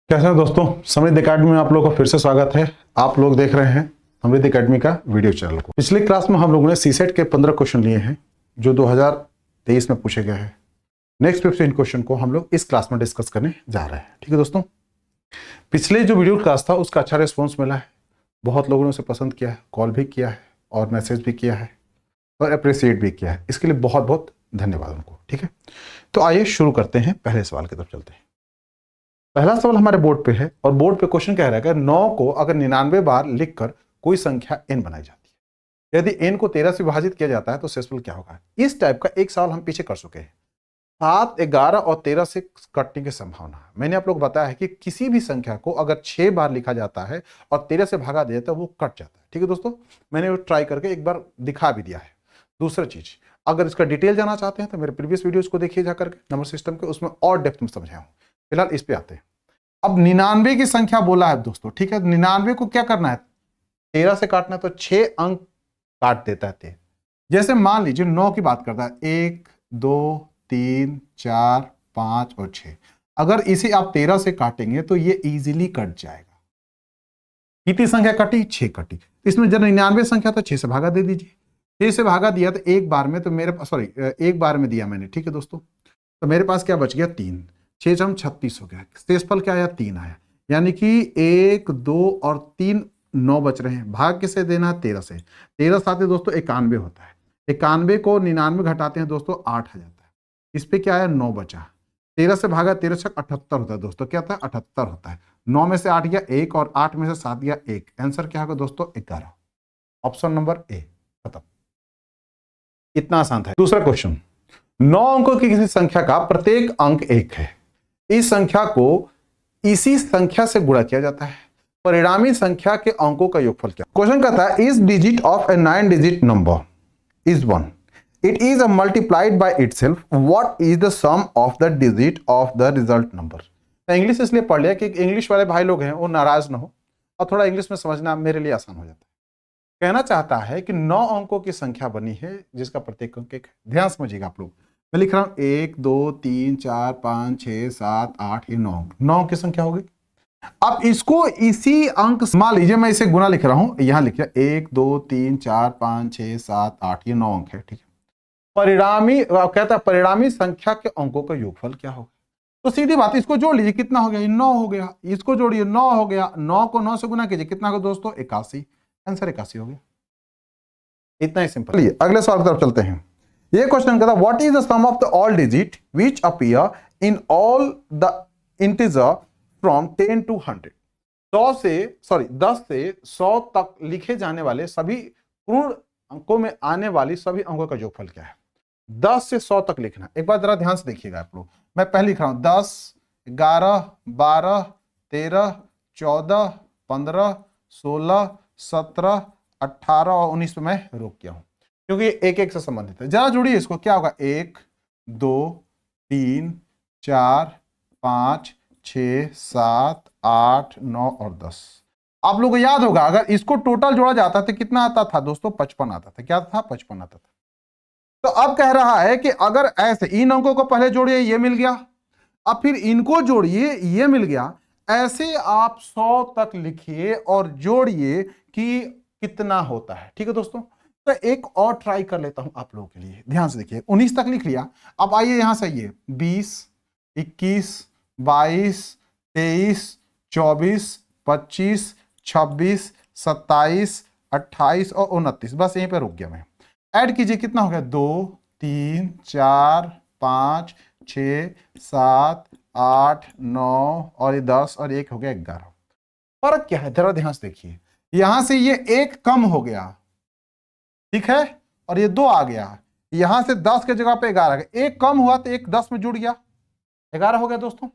कैसे हैं दोस्तों। समृद्धि एकेडमी में आप लोगों का फिर से स्वागत है। आप लोग देख रहे हैं समृद्धि एकेडमी का वीडियो चैनल को। पिछली क्लास में हम लोगों ने सीसेट के 15 क्वेश्चन लिए हैं जो 2023 में पूछे गए हैं। नेक्स्ट 15 क्वेश्चन को हम लोग इस क्लास में डिस्कस करने जा रहे हैं। ठीक है दोस्तों, पिछले जो वीडियो क्लास था उसका अच्छा रिस्पॉन्स मिला है, बहुत लोगों ने उसे पसंद किया है, कॉल भी किया है और मैसेज भी किया है और अप्रिशिएट भी किया है। इसके लिए बहुत बहुत धन्यवाद उनको। ठीक है, तो आइए शुरू करते हैं, पहले सवाल की तरफ चलते हैं। पहला सवाल हमारे बोर्ड पे है और बोर्ड पे क्वेश्चन कह रहा है कि 9 को अगर 99 बार लिखकर कोई संख्या n बनाई जाती है, यदि n को 13 से विभाजित किया जाता है तो शेषफल क्या होगा। इस टाइप का एक सवाल हम पीछे कर चुके हैं। 7, 11 और 13 से कटने की संभावना है। मैंने आप लोग बताया है कि किसी भी संख्या को अगर 6 बार लिखा जाता है और 13 से भागा दिया जाता है वो कट जाता है। ठीक है दोस्तों, मैंने वो ट्राई करके एक बार दिखा भी दिया है। दूसरा चीज, अगर इसका डिटेल जाना चाहते हैं तो मेरे प्रीवियस वीडियोस को देखिए जाकर के नंबर सिस्टम के, उसमें और डेप्थ में समझाया हूं। फिलहाल इस पे आते हैं। अब 99 की संख्या बोला है दोस्तों। ठीक है, 99 को क्या करना है, 13 से काटना है तो 6 अंक काट देता है। जैसे मान लीजिए 9 की बात करता है, 1 2 3 4 5 और 6। अगर इसे आप 13 से काटेंगे तो ये इजीली कट जाएगा। कितनी संख्या कटी, 6 कटी। इसमें जब 99 संख्या तो 6 से भागा दे दीजिए। 6 से भागा दिया तो एक बार में, तो मेरे पास एक बार में दिया मैंने। ठीक है दोस्तों, तो मेरे पास क्या बच गया, 3। 6 जम 36 हो गया। शेषफल क्या आया, 3 आया। यानी कि 1 2 और 3 9 बच रहे हैं। भाग किसे देना है, 13 से। 13 साथ दोस्तों 91 होता है। 91 को 99 घटाते हैं दोस्तों, 8 आ जाता है। इस पे क्या आया, 9 बचा। 13 से भागा 13 से 78 होता है दोस्तों। क्या था, 78 होता है। 9 में से 8 गया 1 और 8 में से 7 गया 1। आंसर क्या होगा दोस्तों, 11। ऑप्शन नंबर ए, खत्म। इतना आसान था। दूसरा क्वेश्चन, 9 अंकों की किसी संख्या का प्रत्येक अंक 1 है। इस संख्या को इसी संख्या से गुणा किया जाता है। परिणामी संख्या के अंकों का योगफल क्या। क्वेश्चन कहता है, इस digit of a 9 digit number is 1, it is multiplied by itself, what is the sum of the digit of the result number. तो इंग्लिश इसलिए पढ़ लिया कि इंग्लिश वाले भाई लोग हैं वो नाराज ना हो और थोड़ा इंग्लिश में समझना मेरे लिए आसान हो जाता है। कहना चाहता है कि 9 अंकों की संख्या बनी है जिसका प्रत्येक अंक 1 है। ध्यान समझिएगा आप लोग, मैं लिख रहा हूं 1 2 3 4 5 6 7 8, ये 9 9 की संख्या होगी। अब इसको इसी अंक, मान लीजिए मैं इसे गुना लिख रहा हूं, यहां लिखिए 1 2 3 4 5 6 7 8, ये 9 अंक है। ठीक है, परिणामी कहता है परिणामी संख्या के अंकों का योगफल क्या होगा। तो सीधी बात, इसको जोड़ लीजिए, कितना हो गया, 9 हो गया। इसको जोड़िए, 9 हो गया। 9 को 9 से गुना कीजिए, कितना होगा दोस्तों, 81। आंसर 81 हो गया। इतना ही सिंपल। चलिए अगले सवाल की तरफ चलते हैं। ये क्वेश्चन कहता है, what is the sum of the all digit which appear in all the integer from 10 to 100। 10 से 100 तक लिखे जाने वाले सभी पूर्ण अंकों में आने वाली सभी अंकों का योगफल क्या है। 10 से 100 तक लिखना। एक बार जरा ध्यान से देखिएगा आप लोग, मैं पहले लिख रहा हूं 10 11 12 13 14 15 16 17 18 और 19 पे मैं रोक किया हूं क्योंकि एक एक से संबंधित है। जरा जुड़िए इसको, क्या होगा, 1 2 3 4 5 6 7 8 9 और 10। आप लोगों को याद होगा, अगर इसको टोटल जोड़ा जाता तो कितना आता था दोस्तों, 55 आता था। क्या था, 55 आता था। तो अब कह रहा है कि अगर ऐसे इन अंकों को पहले जोड़िए, ये मिल गया, अब फिर इनको जोड़िए, ये मिल गया, ऐसे आप 100 तक लिखिए और जोड़िए कि कितना होता है। ठीक है दोस्तों, तो एक और ट्राई कर लेता हूं आप लोगों के लिए। ध्यान से देखिए, 19 तक लिख लिया। अब आइए यहां से, ये 20 21 22 23 24 25 26 27 28 और 29, बस यहीं पे रुक गया मैं। ऐड कीजिए, कितना हो गया, 2 3 4 5 6 7 8 9 और ये 10 और 1 हो गया 11। फर्क क्या है, जरा ध्यान से देखिए। यहां से ये 1 कम हो गया, ठीक है, और ये 2 आ गया। यहां से 10 के जगह पे 11 आ गया। 1 कम हुआ तो 1 10 में जुड़ गया, 11 हो गया दोस्तों।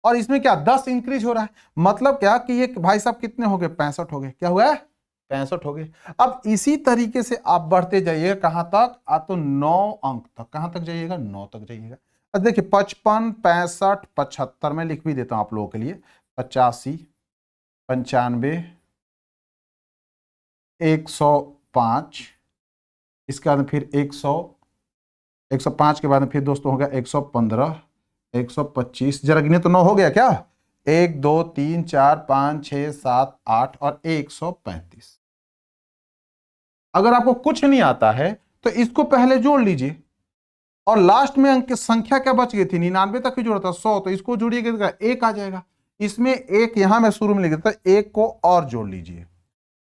और इसमें क्या, 10 इंक्रीज हो रहा है, मतलब क्या कि ये भाई साहब कितने हो गए, 65 हो गए। क्या हुआ है, 65 हो गए। अब इसी तरीके से आप बढ़ते जाइएगा, कहां तक, आप तो 9 अंक तक। कहां तक जाइएगा, 9 तक जाइएगा। अब देखिए 55 65 75, में लिख भी देता हूं आप लोगों के लिए, 85 95 105, इसके बाद फिर 100 105 के बाद फिर दोस्तों हो गया 115 125, जरा गिने तो 9 हो गया क्या, 1 2 3 4 5 6 7 8 और 135। अगर आपको कुछ नहीं आता है तो इसको पहले जोड़ लीजिए और लास्ट में अंक संख्या क्या बच गई थी, 99 तक की जोड़ा था 100, तो इसको जोड़िएगा 1 आ जाएगा। इसमें एक यहां मैं शुरू में लिख देता, एक को और जोड़ लीजिए,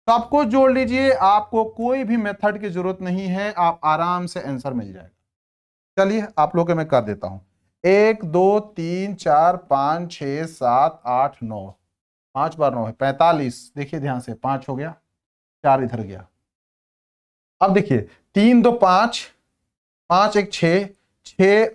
सबको जोड़ लीजिए। आपको कोई भी मेथड की जरूरत नहीं है, आप आराम से आंसर मिल जाएगा। चलिए आप लोग के मैं कर देता हूं। 1 2 3 4 5 6 7 8 9, 5 बार 9 है 45। देखिए ध्यान से, 5 हो गया, 4 इधर गया। अब देखिए 3 2 5, 5 1 6, 6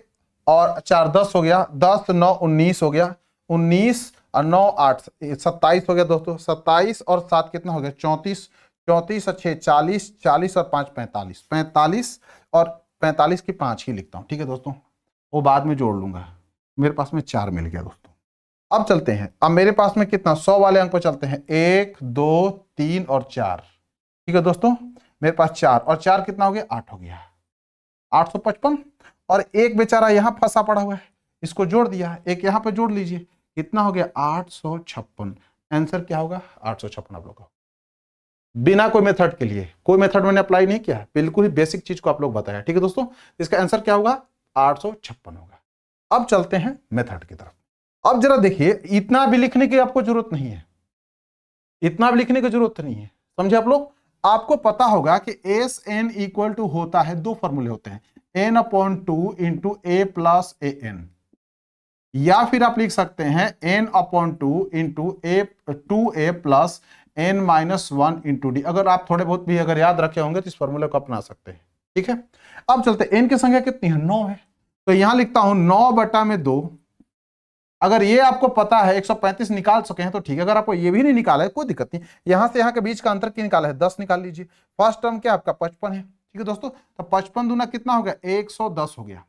और 4 10 हो गया, 10 9 19 हो गया, 19 और 9 8 27 हो गया दोस्तों। 27 और 7 कितना हो गया, 34, 34 और 6 40, 40 और 5 45, 45 और 45 की 5 ही लिखता हूं, ठीक है दोस्तों, वो बाद में जोड़ लूंगा। मेरे पास में 4 मिल गया दोस्तों। अब चलते हैं, अब मेरे पास में कितना, 100 वाले अंक पर चलते हैं, 1 2 3 और 4, ठीक है दोस्तों। मेरे पास 4 और 4 कितना हो गया, 8 हो गया, 855। और एक बेचारा यहां फंसा पड़ा हुआ है, इसको जोड़ दिया, एक यहां पे जोड़ लीजिए, कितना हो गया, 856। आंसर क्या होगा, 856 आप लोग का, बिना कोई मेथड के लिए। कोई मेथड मैंने अप्लाई नहीं किया, बिल्कुल ही बेसिक चीज को आप लोग बताया, ठीक है दोस्तों। इसका आंसर क्या होगा, 856 होगा। अब चलते हैं मेथड की तरफ। अब जरा देखिए, इतना भी लिखने की आपको जरूरत नहीं है, इतना भी लिखने की जरूरत नहीं है, समझे आप लोग। आपको पता होगा कि एस एन इक्वल टू होता है, दो फॉर्मूले होते हैं, n/2 into A plus A N, या फिर आप लिख सकते हैं n/2 इंटू ए 2a plus n-1 into D. अगर आप थोड़े बहुत भी अगर याद रखे होंगे तो इस फॉर्मूले को अपना सकते हैं, ठीक है। अब चलते, n की संख्या कितनी है, 9 है, तो यहां लिखता हूं 9/2। अगर ये आपको पता है 135 निकाल सके हैं तो ठीक है, अगर आपको ये भी नहीं निकाला है कोई दिक्कत नहीं, यहां से यहां के बीच का अंतर क्या निकाला है, 10 निकाल लीजिए। फर्स्ट टर्म क्या आपका 55 है, ठीक है दोस्तों, तो 55 दूना कितना हो गया, 110 हो गया।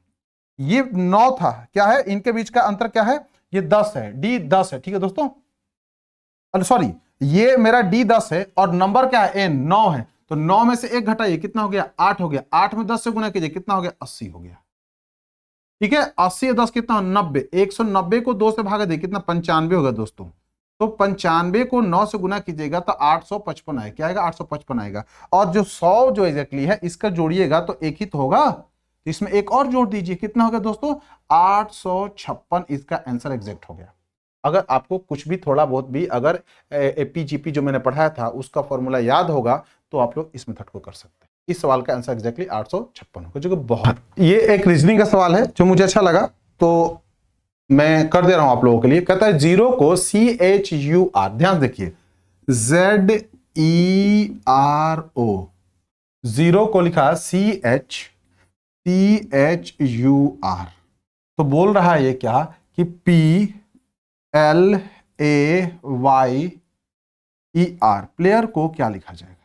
ये 9 था, क्या है इनके बीच का अंतर क्या है, ये 10 है, डी 10 है, ठीक है दोस्तों। सॉरी, ये मेरा डी 10 है और नंबर क्या है, एन 9 है, तो 9 में से 1 घटाइए, कितना हो गया, 8 हो गया। 8 में 10 से गुना कीजिए, कितना हो गया, 80 हो गया, ठीक है। 80 और 10 कितना, 90। 190 को 2 से भागा दे, कितना, 95 होगा दोस्तों। तो 95 को 9 से गुना कीजिएगा तो 855 आएगा, क्या आएगा, 855 आएगा। और जो 100 जो एग्जैक्टली है इसका जोड़िएगा तो एक ही तो होगा, तो इसमें एक और जोड़ दीजिए, कितना हो गया दोस्तों, 856। इसका आंसर एग्जैक्ट हो गया। अगर आपको कुछ भी थोड़ा बहुत भी अगर एपीजीपी जो मैंने पढ़ाया था उसका फॉर्मूला याद होगा तो आप लोग इस मेथड को कर सकते हैं। इस सवाल का आंसर एग्जैक्टली 856 होगा, जो कि बहुत, ये एक रीजनिंग का सवाल है जो मुझे अच्छा लगा तो मैं कर दे रहा हूं आप लोगों के लिए। कहता है जीरो को CHUR, ध्यान देखिए, ZERO, जीरो को लिखा CHUR, तो बोल रहा है ये क्या कि PLAYER, प्लेयर को क्या लिखा जाएगा।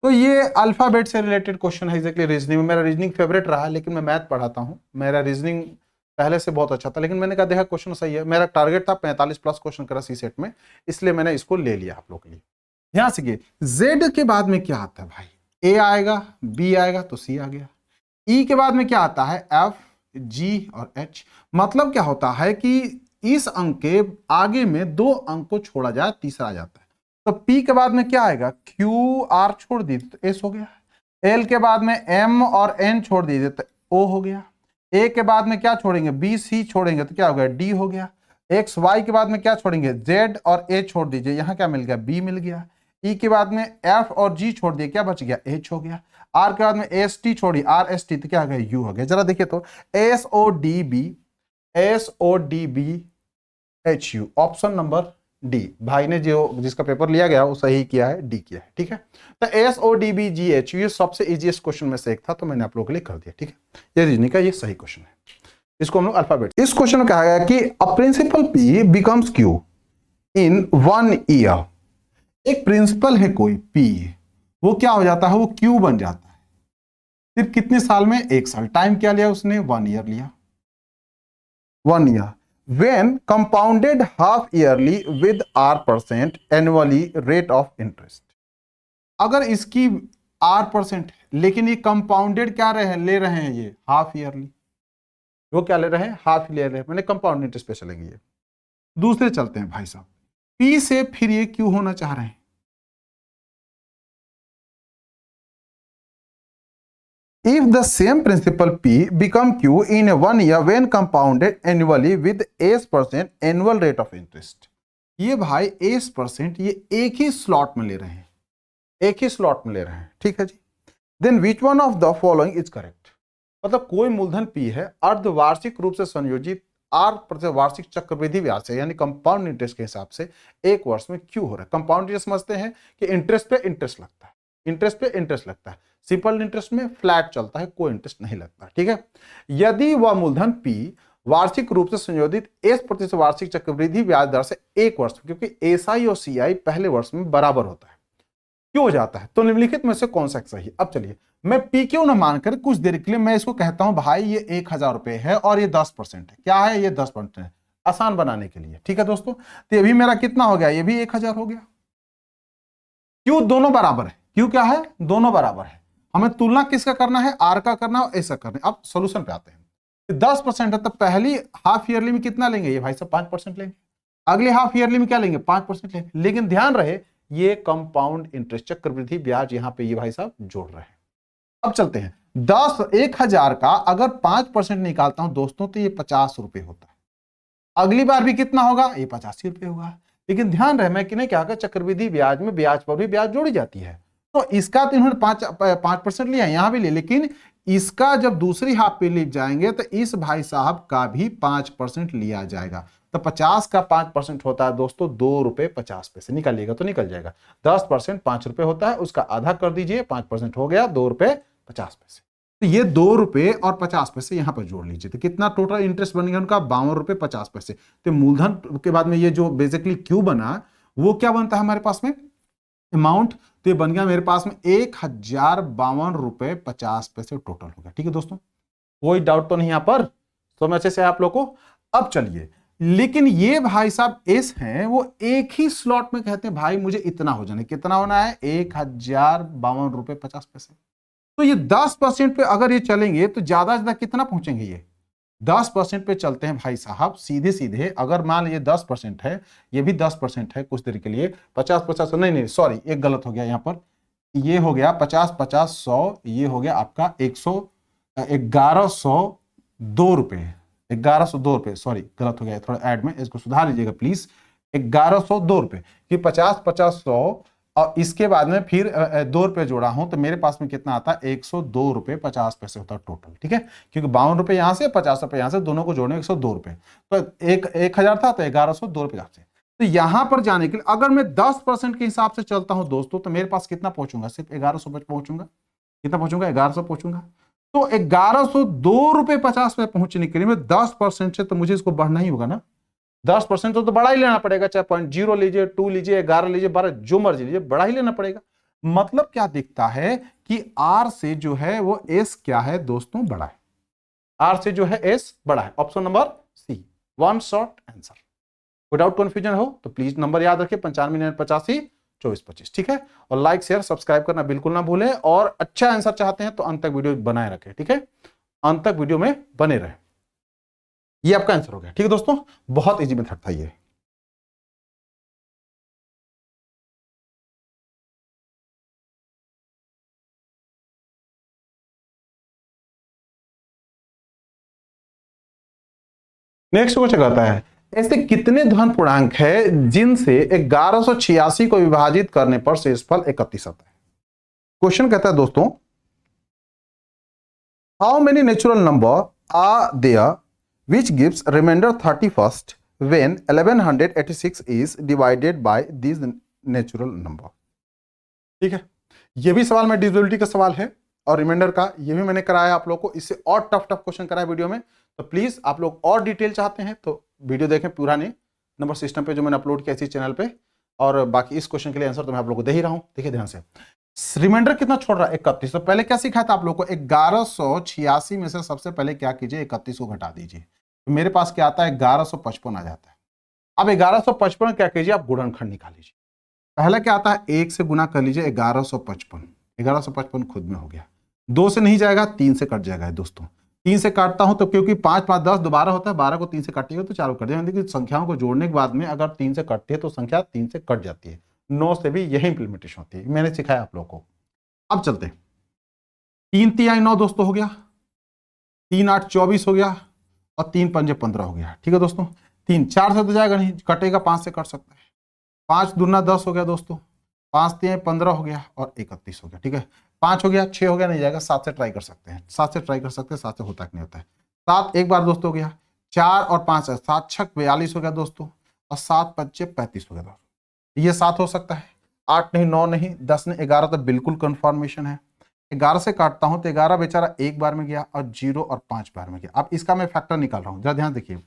तो ये अल्फाबेट से रिलेटेड क्वेश्चन है एग्जैक्टली रीजनिंग में। मेरा रीजनिंग फेवरेट रहा, लेकिन मैं मैथ पढ़ाता हूं, मेरा रीजनिंग पहले से बहुत अच्छा था, लेकिन मैंने कहा देखा क्वेश्चन सही है। मेरा टारगेट था 45 प्लस क्वेश्चन करा सी सेट में, इसलिए मैंने इसको ले लिया आप लोग के लिए। ध्यान से, जेड के बाद में क्या आता है भाई, ए आएगा, बी आएगा तो सी आ गया, ई के बाद में क्या आता है, एफ, जी और एच। मतलब क्या होता है कि इस अंक के आगे में 2 अंक को छोड़ा जाए, तीसरा आ जाता है। तो पी के बाद में क्या आएगा, क्यू आर छोड़ दीजिए तो एस हो गया। एल के बाद में एम और एन छोड़ दीजिए तो ओ हो गया। ए के बाद में क्या छोड़ेंगे, बी सी छोड़ेंगे तो क्या हो गया, डी हो गया। एक्स वाई के बाद में क्या छोड़ेंगे, जेड और ए छोड़ दीजिए, यहां क्या मिल गया, बी मिल गया। ई के बाद में एफ और जी छोड़ दिए, क्या बच गया, एच हो गया। आर के बाद में एस टी छोड़ी, आर एस टी तो क्या हो गया, यू हो गया। जरा देखिए तो SODBHU, ऑप्शन नंबर डी। भाई ने जो जिसका पेपर लिया गया वो सही किया है, डी किया है, ठीक है। तो SODBGHU ये सबसे इजीएस्ट क्वेश्चन में से एक था, तो मैंने आप लोगों के लिए कर दिया, ठीक है। ये रीजनिंग का ये सही क्वेश्चन है, इसको हम लोग अल्फाबेट। इस क्वेश्चन में कहा गया कि अ प्रिंसिपल P बिकम्स Q इन 1 ईयर। एक प्रिंसिपल है कोई P, वो क्या हो जाता है, वो Q बन जाता है। सिर्फ कितने साल में, 1 साल। टाइम क्या लिया उसने, 1 ईयर लिया, 1 year. when compounded half yearly with R% annually rate of interest। अगर इसकी R% लेकिन ये कंपाउंडेड क्या ले रहे हैं, ये हाफ ईयरली, वो क्या ले रहे हैं, हाफ ईयर ले रहे हैं, मैंने कंपाउंड इंटरेस्ट पे चलेंगे ये। दूसरे चलते हैं भाई साहब, P से फिर ये Q होना चाह रहे हैं। If the same principal P become Q in a 1 year when compounded annually with S% annual rate of interest, ये भाई S% ये एक ही स्लॉट में ले रहे हैं, एक ही स्लॉट में ले रहे हैं, ठीक है जी। Then which one of the following is correct, मतलब कोई मूलधन P है अर्धवार्षिक रूप से संयोजित R प्रति वार्षिक चक्रवृद्धि ब्याज से यानी कंपाउंड इंटरेस्ट के हिसाब से एक वर्ष में Q हो रहा है। कंपाउंड इंटरेस्ट समझते हैं कि इंटरेस्ट पे इंटरेस्ट लगता है, इंटरेस्ट पे इंटरेस्ट लगता है। सिंपल इंटरेस्ट में फ्लैट चलता है, कोई इंटरेस्ट नहीं लगता, ठीक है। यदि वह मूलधन P वार्षिक रूप से संयोजित S% वार्षिक चक्रवृद्धि ब्याज दर से एक वर्ष, क्योंकि SI और CI पहले वर्ष में बराबर होता है, क्यों हो जाता है, तो निम्नलिखित में से कौन सा सही है। अब चलिए मैं P क्यों ना मानकर कुछ देर के लिए मैं इसको कहता हूं भाई ये 1000 रुपए है और ये 10% है। क्या है ये 10% है, आसान बनाने के लिए, ठीक है दोस्तों। तो ये भी मेरा कितना हो गया, ये भी 1000 हो गया। क्यों, दोनों बराबर है, क्यों क्या है, दोनों बराबर है। हमें तुलना किसका करना है, आर का करना है और ऐसा करना है। अब सोल्यूशन पे आते हैं। 10% है तो पहली हाफ ईयरली में कितना लेंगे, ये भाई साहब 5% लेंगे। अगले हाफ ईयरली में क्या लेंगे, 5% लेंगे। लेकिन ध्यान रहे ये कंपाउंड इंटरेस्ट चक्रवृद्धि ब्याज यहां पे ये भाई साहब जोड़ रहे हैं। अब चलते हैं 10,000 का अगर 5% निकालता हूं दोस्तों तो ये 50 रुपए होता है। अगली बार भी कितना होगा, ये 85 रुपए होगा। लेकिन ध्यान रहे मैं कि नहीं क्या, चक्रवृद्धि ब्याज में ब्याज पर भी ब्याज जोड़ी जाती है। तो इसका तो इन्होंने 5% लिया, यहां भी ले, लेकिन इसका जब दूसरी हाफ पे ले जाएंगे तो इस भाई साहब का भी 5% लिया जाएगा। तो 50 का 5% होता है दोस्तों 2 रुपए 50 पैसे, निकालिएगा तो निकल जाएगा। 10% 5 रुपए होता है, उसका आधा कर दीजिए, 5% हो गया 2 रुपए 50 पैसे। तो ये 2 रुपए और 50 पैसे यहां पर जोड़ लीजिए, तो कितना टोटल इंटरेस्ट बन गया उनका, 52 रुपए 50 पैसे। तो मूलधन के बाद में ये जो बेसिकली क्यू बना वो क्या बनता है हमारे पास में अमाउंट, तो ये बन गया मेरे पास में 1052 रुपए 50 पैसे टोटल हो गया। ठीक है दोस्तों, कोई डाउट तो नहीं यहां पर, समझ अच्छे से आप लोग को। अब चलिए, लेकिन ये भाई साहब एस हैं वो एक ही स्लॉट में कहते हैं भाई मुझे इतना हो जाना, कितना होना है 1052 रुपए 50 पैसे। तो ये 10% पे अगर ये चलेंगे तो ज्यादा से ज्यादा कितना पहुंचेंगे, ये 10% पे चलते हैं भाई साहब सीधे सीधे। अगर मान लीजिए 10% है, ये भी 10% है कुछ देर के लिए, 50-50 नहीं सॉरी एक गलत हो गया यहां पर, ये हो गया 50-50-100, ये हो गया आपका 1102 रुपए, 1102 रुपए, सॉरी गलत हो गया थोड़ा ऐड में, इसको सुधार लीजिएगा प्लीज। 1102 रुपए कि 50-50-100 और इसके बाद में फिर 2 रुपए जोड़ा हूं तो मेरे पास में कितना आता है 102 रुपए 50 पैसे होता है टोटल। ठीक है, क्योंकि 52 रुपए यहां से 50 रुपए यहां से, दोनों को जोड़ने 102 रुपए, तो 1000 था तो 1102 रुपए से। तो यहां पर जाने के लिए अगर मैं 10% के हिसाब से चलता हूं दोस्तों तो मेरे पास कितना पहुंचूंगा, सिर्फ 1100 पहुंचूंगा। कितना पहुंचूंगा, 1100 पहुंचूंगा। तो 1102 रुपए 50 पैसे पहुंचने के लिए मैं 10% से तो मुझे इसको बढ़ना ही होगा ना, 10% तो बड़ा ही लेना पड़ेगा, चाहे 0.0 लीजिए, 2 लीजिए, 11 लीजिए, 12 जो मर्जी लीजिए, बड़ा ही लेना पड़ेगा। मतलब क्या दिखता है कि आर से जो है वो एस क्या है दोस्तों, बड़ा है। आर से जो है एस बड़ा है। Option number C, one short answer. Without confusion हो तो प्लीज नंबर याद रखिए 95-85-24-25। ठीक है, और लाइक शेयर सब्सक्राइब करना बिल्कुल ना भूलें, और अच्छा आंसर चाहते हैं तो अंत तक वीडियो बनाए रखें। ठीक है, अंत तक वीडियो में बने रहे। ये आपका आंसर हो गया। ठीक है दोस्तों, बहुत इजी मेथड था ये। नेक्स्ट क्वेश्चन कहता है ऐसे कितने धन पूर्णांक है जिनसे 1186 को विभाजित करने पर शेषफल 31 आता है। क्वेश्चन कहता है दोस्तों, how many natural number are there which gives remainder 31st when 1186 is divided by this natural number। ठीक है, ये भी सवाल में डिविजिबिलिटी का सवाल है और रिमाइंडर का, ये भी मैंने कराया आप लोग को। इससे और टफ क्वेश्चन कराया वीडियो में, तो प्लीज आप लोग और डिटेल चाहते हैं तो वीडियो देखें पुराने नंबर सिस्टम पे जो मैंने अपलोड किया इसी चैनल पे। और बाकी इस क्वेश्चन के लिए आंसर तो मैं आप लोग को दे ही रहा हूं। देखिए ध्यान से, रिमाइंडर कितना छोड़ रहा है 31। तो पहले क्या सिखाया था आप लोग को, 1186 में से सबसे पहले क्या कीजिए 31 को घटा दीजिए, तो मेरे पास क्या आता है 1155 आ जाता है। अब 1155 क्या कीजिए आप गुणनखंड निकाल लीजिए। पहला क्या आता है 1 से गुना कर लीजिए 1155, 1155 खुद में हो गया, 2 से नहीं जाएगा 3 से कट जाएगा दोस्तों। 3 से काटता हूं तो क्योंकि 5 5 10 दोबारा होता है, 12 को 3 से काटिएगा तो 4 को कट जाएगा। देखिए संख्याओं को जोड़ने के बाद में अगर 3 से कटती है तो संख्या 3 से कट जाती है। 9 से भी यही इंप्लीमेंटेशन होती है, मैंने सिखाया आप लोगों को। अब चलते हैं, 3 तिहाई 9 दोस्तों हो गया, 3 8 24 हो गया और 3 पंजे 15 हो गया। ठीक है दोस्तों, 3 4 से तो जाएगा नहीं, कटेगा, 5 से कट सकता है। 5 दूना 10 हो गया दोस्तों, 5 तिहाई 15 हो गया और 31 हो गया। ठीक है, 5 हो गया, 6 हो गया, नहीं जाएगा, 7 से ट्राई कर सकते हैं, 7 से ट्राई कर सकते हैं, 7 से होता कि नहीं होता है। 7 एक बार दोस्तों हो गया, 4 और 5 है, 7 6 42 हो गया दोस्तों और 7 5 35 हो गया दोस्तों। ये 7 हो सकता है, 8 नहीं, 9 नहीं, 10 नहीं, 11 तो बिल्कुल कंफर्मेशन है। 11 से काटता हूं तो 11 बेचारा एक बार में गया और 0 और 5 बार में गया। अब इसका मैं फैक्टर निकाल रहा हूं, जरा ध्यान देखिए।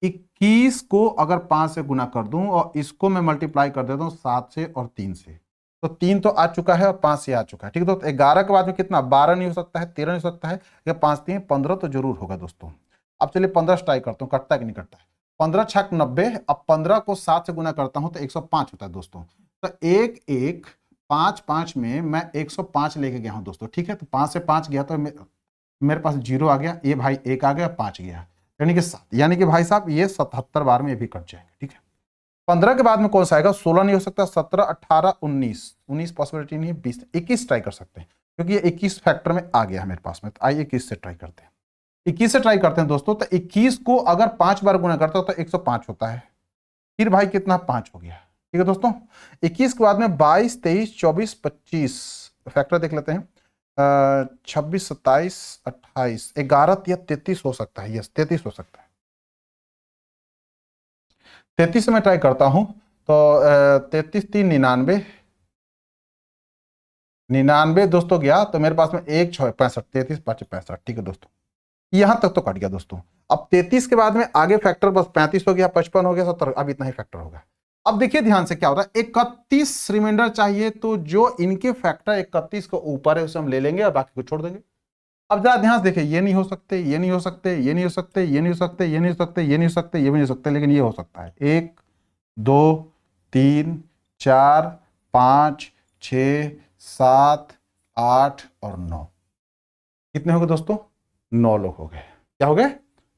21 को अगर 5 से गुना कर दूं और इसको मैं मल्टीप्लाई कर देता हूं 7 से और 3 से, तो 3 तो आ चुका है और 5 से आ चुका है। ठीक है दोस्तों, 11 के बाद में कितना, 12 नहीं हो सकता है, 13 नहीं हो सकता है, या 5 3 15 तो जरूर होगा दोस्तों। अब चलिए 15 ट्राई करता हूँ, कटता है कि नहीं कटता है। 15 6 90, अब 15 को 7 से गुना करता हूं तो 105 होता है दोस्तों। तो 1 1 5 5 में मैं 105 लेके गया हूं दोस्तों। ठीक है, तो 5 से 5 गया तो मेरे पास 0 आ गया, ये भाई 1 आ गया, 5 गया, यानी कि 7, यानी कि भाई साहब ये 77 बार में ये भी कट जाएंगे। ठीक है, 15 के बाद में कौन सा आएगा, 16 नहीं हो सकता, 17 18 19, 19 पॉसिबिलिटी नहीं है, 20 21 ट्राई कर सकते हैं क्योंकि ये 21 फैक्टर में आ गया है मेरे पास में। तो आइए 21 से ट्राई करते हैं, 21 से ट्राई करते हैं दोस्तों। तो 21 को अगर 5 बार गुना करता हूं तो 105 होता है, फिर भाई कितना, 5 हो गया। ठीक है दोस्तों, 21 के बाद में 22 23 24 25 फैक्टर देख लेते हैं, 26 27 28 11 या 33 हो सकता है, यस 33 हो सकता है। 33 से मैं ट्राई करता हूं तो 33 3 99, 99 दोस्तों गया तो मेरे पास में 1 6 65, 33 5 65। ठीक है दोस्तों, यहां तक तो कट गया दोस्तों। अब 33 के बाद में आगे फैक्टर बस 35 हो गया, 55 हो गया, 70, अब इतना ही फैक्टर होगा। अब देखिए ध्यान से क्या हो रहा है, 31 रिमाइंडर चाहिए, तो जो इनके फैक्टर 31 के ऊपर है उसे हम ले लेंगे और बाकी को छोड़ देंगे। अब जरा ध्यान से देखिए, ये नहीं हो सकते, ये नहीं हो सकते, ये नहीं हो सकते, ये नहीं हो सकते, ये नहीं हो सकते, ये नहीं हो सकते, ये भी नहीं हो सकते, लेकिन ये हो सकता है। 1 2 3 4 5 6 7 8 और 9, कितने हो गए दोस्तों, 9 लोग हो गए। क्या हो गए,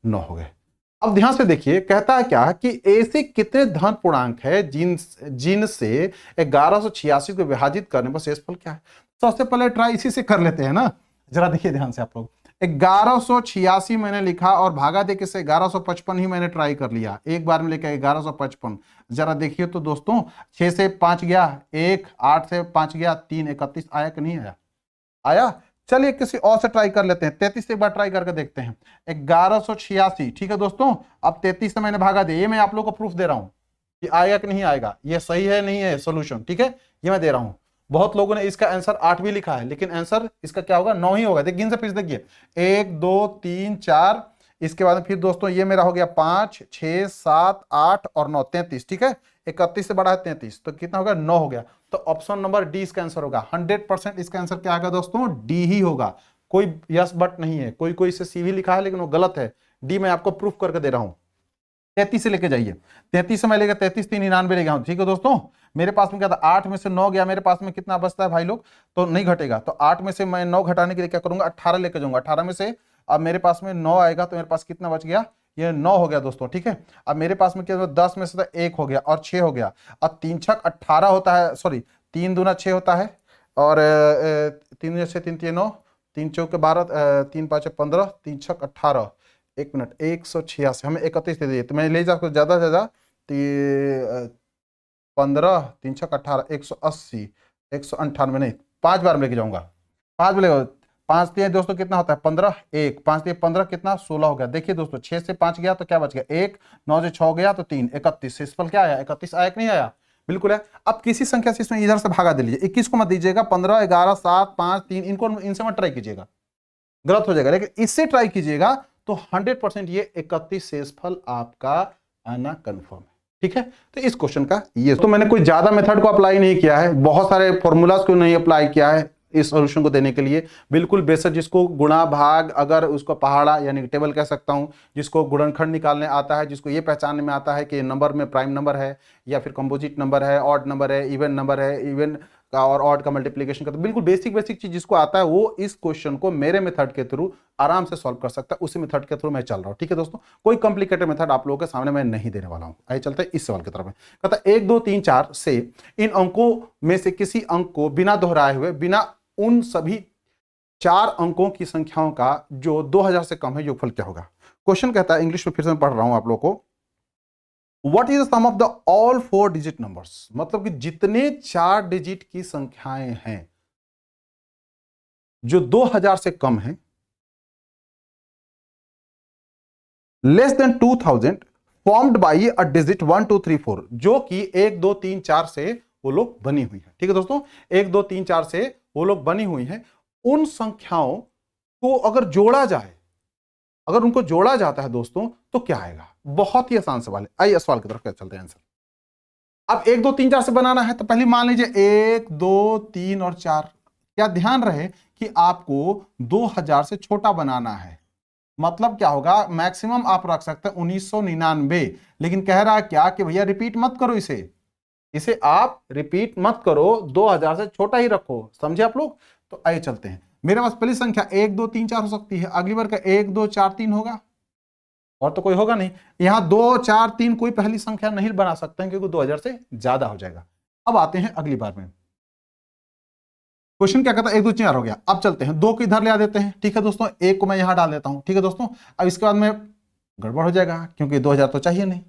9 हो गए। अब ध्यान से देखिए, कहता है क्या कि ऐसे कितने धन पूर्णांक है जिनसे 1186 को विभाजित करने पर शेषफल क्या है। सबसे पहले ट्राई इसी से कर लेते हैं ना, जरा देखिए ध्यान से आप लोग। 1186 मैंने लिखा और भागा दे के से 1155 ही मैंने ट्राई कर लिया, एक बार में लेकर 1155। जरा देखिए तो दोस्तों, 6 से 5 गया 1, 8 से 5 गया 3, 31 आया कि नहीं आया, आया। चलिए किसी और से ट्राई कर लेते हैं, 33 से एक बार ट्राई करके देखते हैं, 1186। ठीक है दोस्तों, अब 33 से मैंने भागा दिया, ये मैं आप लोगों को प्रूफ दे रहा हूं कि आएगा कि नहीं आएगा, ये सही है नहीं है सोल्यूशन। ठीक है, ये मैं दे रहा हूं। बहुत लोगों ने इसका आंसर 8 भी लिखा है, लेकिन आंसर इसका क्या होगा, 9 ही होगा। देखिए गिन से फिर देखिए, 1 2 3 4, इसके बाद फिर दोस्तों ये मेरा हो गया 5 6 7 8 और 9, 33। ठीक है, 31 से बड़ा है 33, तो कितना होगा, 9 हो गया। तो ऑप्शन नंबर डी इसका आंसर होगा। 100% इसका आंसर क्या आएगा दोस्तों, डी ही होगा, कोई यस बट नहीं है। कोई कोई इसे सी भी लिखा है लेकिन वो गलत है, डी मैं आपको प्रूफ करके दे रहा हूं। 33 से लेके जाइए, 33 से मैं लेगा 33 3 99 ले गया हूं। ठीक है दोस्तों, मेरे पास में क्या था, 8 में से 9 गया, मेरे पास में कितना बचता है भाई लोग, तो नहीं घटेगा। तो 8 में से मैं 9 घटाने के लिए क्या करूंगा, 18 लेके जाऊंगा। 18 में से अब मेरे पास में 9 आएगा तो मेरे पास कितना बच गया, ये 9 हो गया दोस्तों। ठीक है, अब मेरे पास में क्या, 10 में से 1 हो गया और 6 हो गया। अब 3 6 18 होता है, सॉरी 3 दूना 6 होता है, और 3 6 3 3 9, 3 चौके 12, 3 5 15, 3 6 18, 1 मिनट, 186, हमें 31 दे दिए तो मैं ले जा ज्यादा से ज्यादा 15 3 6 18, 180, 198 नहीं, 5 बार में लेके जाऊंगा, 5 में लेगा। 5 3 दोस्तों कितना होता है, 15, 1 5 3 15 कितना, 16 हो गया। देखिए दोस्तों, 6 से 5 गया तो क्या बच गया, 1, 9 से 6 गया तो 3, 31। इस पर क्या आया, 31 आया कि नहीं आया, बिल्कुल है। अब किसी संख्या से इसमें इधर से भागा दे लीजिए, 21 को मत दीजिएगा, 15 11 7 5 3, इनको इनसे मत ट्राई कीजिएगा, गलत हो जाएगा। लेकिन इससे ट्राई कीजिएगा तो 100% ये 31 शेषफल आपका आना कंफर्म है। ठीक है, तो इस क्वेश्चन का ये तो मैंने कोई ज्यादा मेथड को अप्लाई नहीं किया है, बहुत सारे फॉर्मूलाज को नहीं अप्लाई किया है इस सॉल्यूशन को देने के लिए। बिल्कुल बेसिक, जिसको गुणा भाग, अगर उसको पहाड़ा यानी टेबल कह सकता हूं, जिसको गुणनखंड निकालने आता है, जिसको ये पहचानने में आता है कि नंबर में प्राइम नंबर है या फिर कंपोजिट नंबर है, ऑड नंबर है, इवन नंबर है, इवन का और ऑड का मल्टीप्लीकेशन का, तो बिल्कुल बेसिक बेसिक चीज जिसको आता है वो इस क्वेश्चन को मेरे मेथड के थ्रू आराम से सॉल्व कर सकता है। उसी मेथड के थ्रू मैं चल रहा हूं। ठीक है दोस्तों, कोई कॉम्प्लिकेटेड मेथड आप लोगों के सामने मैं नहीं देने वाला हूं। आइए चलते हैं इस सवाल की तरफ। कहता है 1 2 3 4 से इन अंकों में से किसी अंक को बिना दोहराए हुए, बिना उन सभी 4 अंकों की संख्याओं का जो 2000 से कम है, योगफल क्या होगा। क्वेश्चन कहता है, इंग्लिश में फिर से मैं पढ़ रहा हूं आप लोगों को, What is the sum of the all 4 digit numbers, मतलब कि जितने 4 डिजिट की संख्याएं हैं जो 2000 से कम है, less than 2000 formed by a digit 1 2 3 4, जो कि 1 2 3 4 से वो लोग बनी हुई है। ठीक है दोस्तों, 1 2 3 4 से वो लोग बनी हुई है। उन संख्याओं को अगर जोड़ा जाए, अगर उनको जोड़ा जाता है दोस्तों, तो क्या आएगा। बहुत ही आसान सवाल है। आइए सवाल की तरफ क्या चलते हैं आंसर। अब 1 2 3 4 से बनाना है, तो पहले मान लीजिए 1 2 3 और 4। क्या ध्यान रहे कि आपको 2000 से छोटा बनाना है। मतलब क्या होगा, मैक्सिमम आप रख सकते हैं 1999, लेकिन कह रहा है क्या कि भैया रिपीट मत करो, इसे आप रिपीट मत करो, 2000 से छोटा ही रखो। समझे आप लोग। तो आइए चलते हैं। मेरे पास पहली संख्या 1 2 3 4 हो सकती है, अगली बार का 1 2 4 3 होगा, और तो कोई होगा नहीं। यहां 2 4 3 कोई पहली संख्या नहीं बना सकते हैं, क्योंकि 2000 से ज्यादा हो जाएगा। अब आते हैं अगली बार में। क्वेश्चन क्या कहता है, 1 2 4 हो गया। अब चलते हैं, 2 को इधर ले आ देते हैं। ठीक है दोस्तों, 1 को मैं यहां डाल देता हूं। ठीक है दोस्तों, अब इसके बाद में गड़बड़ हो जाएगा, क्योंकि 2000 तो चाहिए नहीं,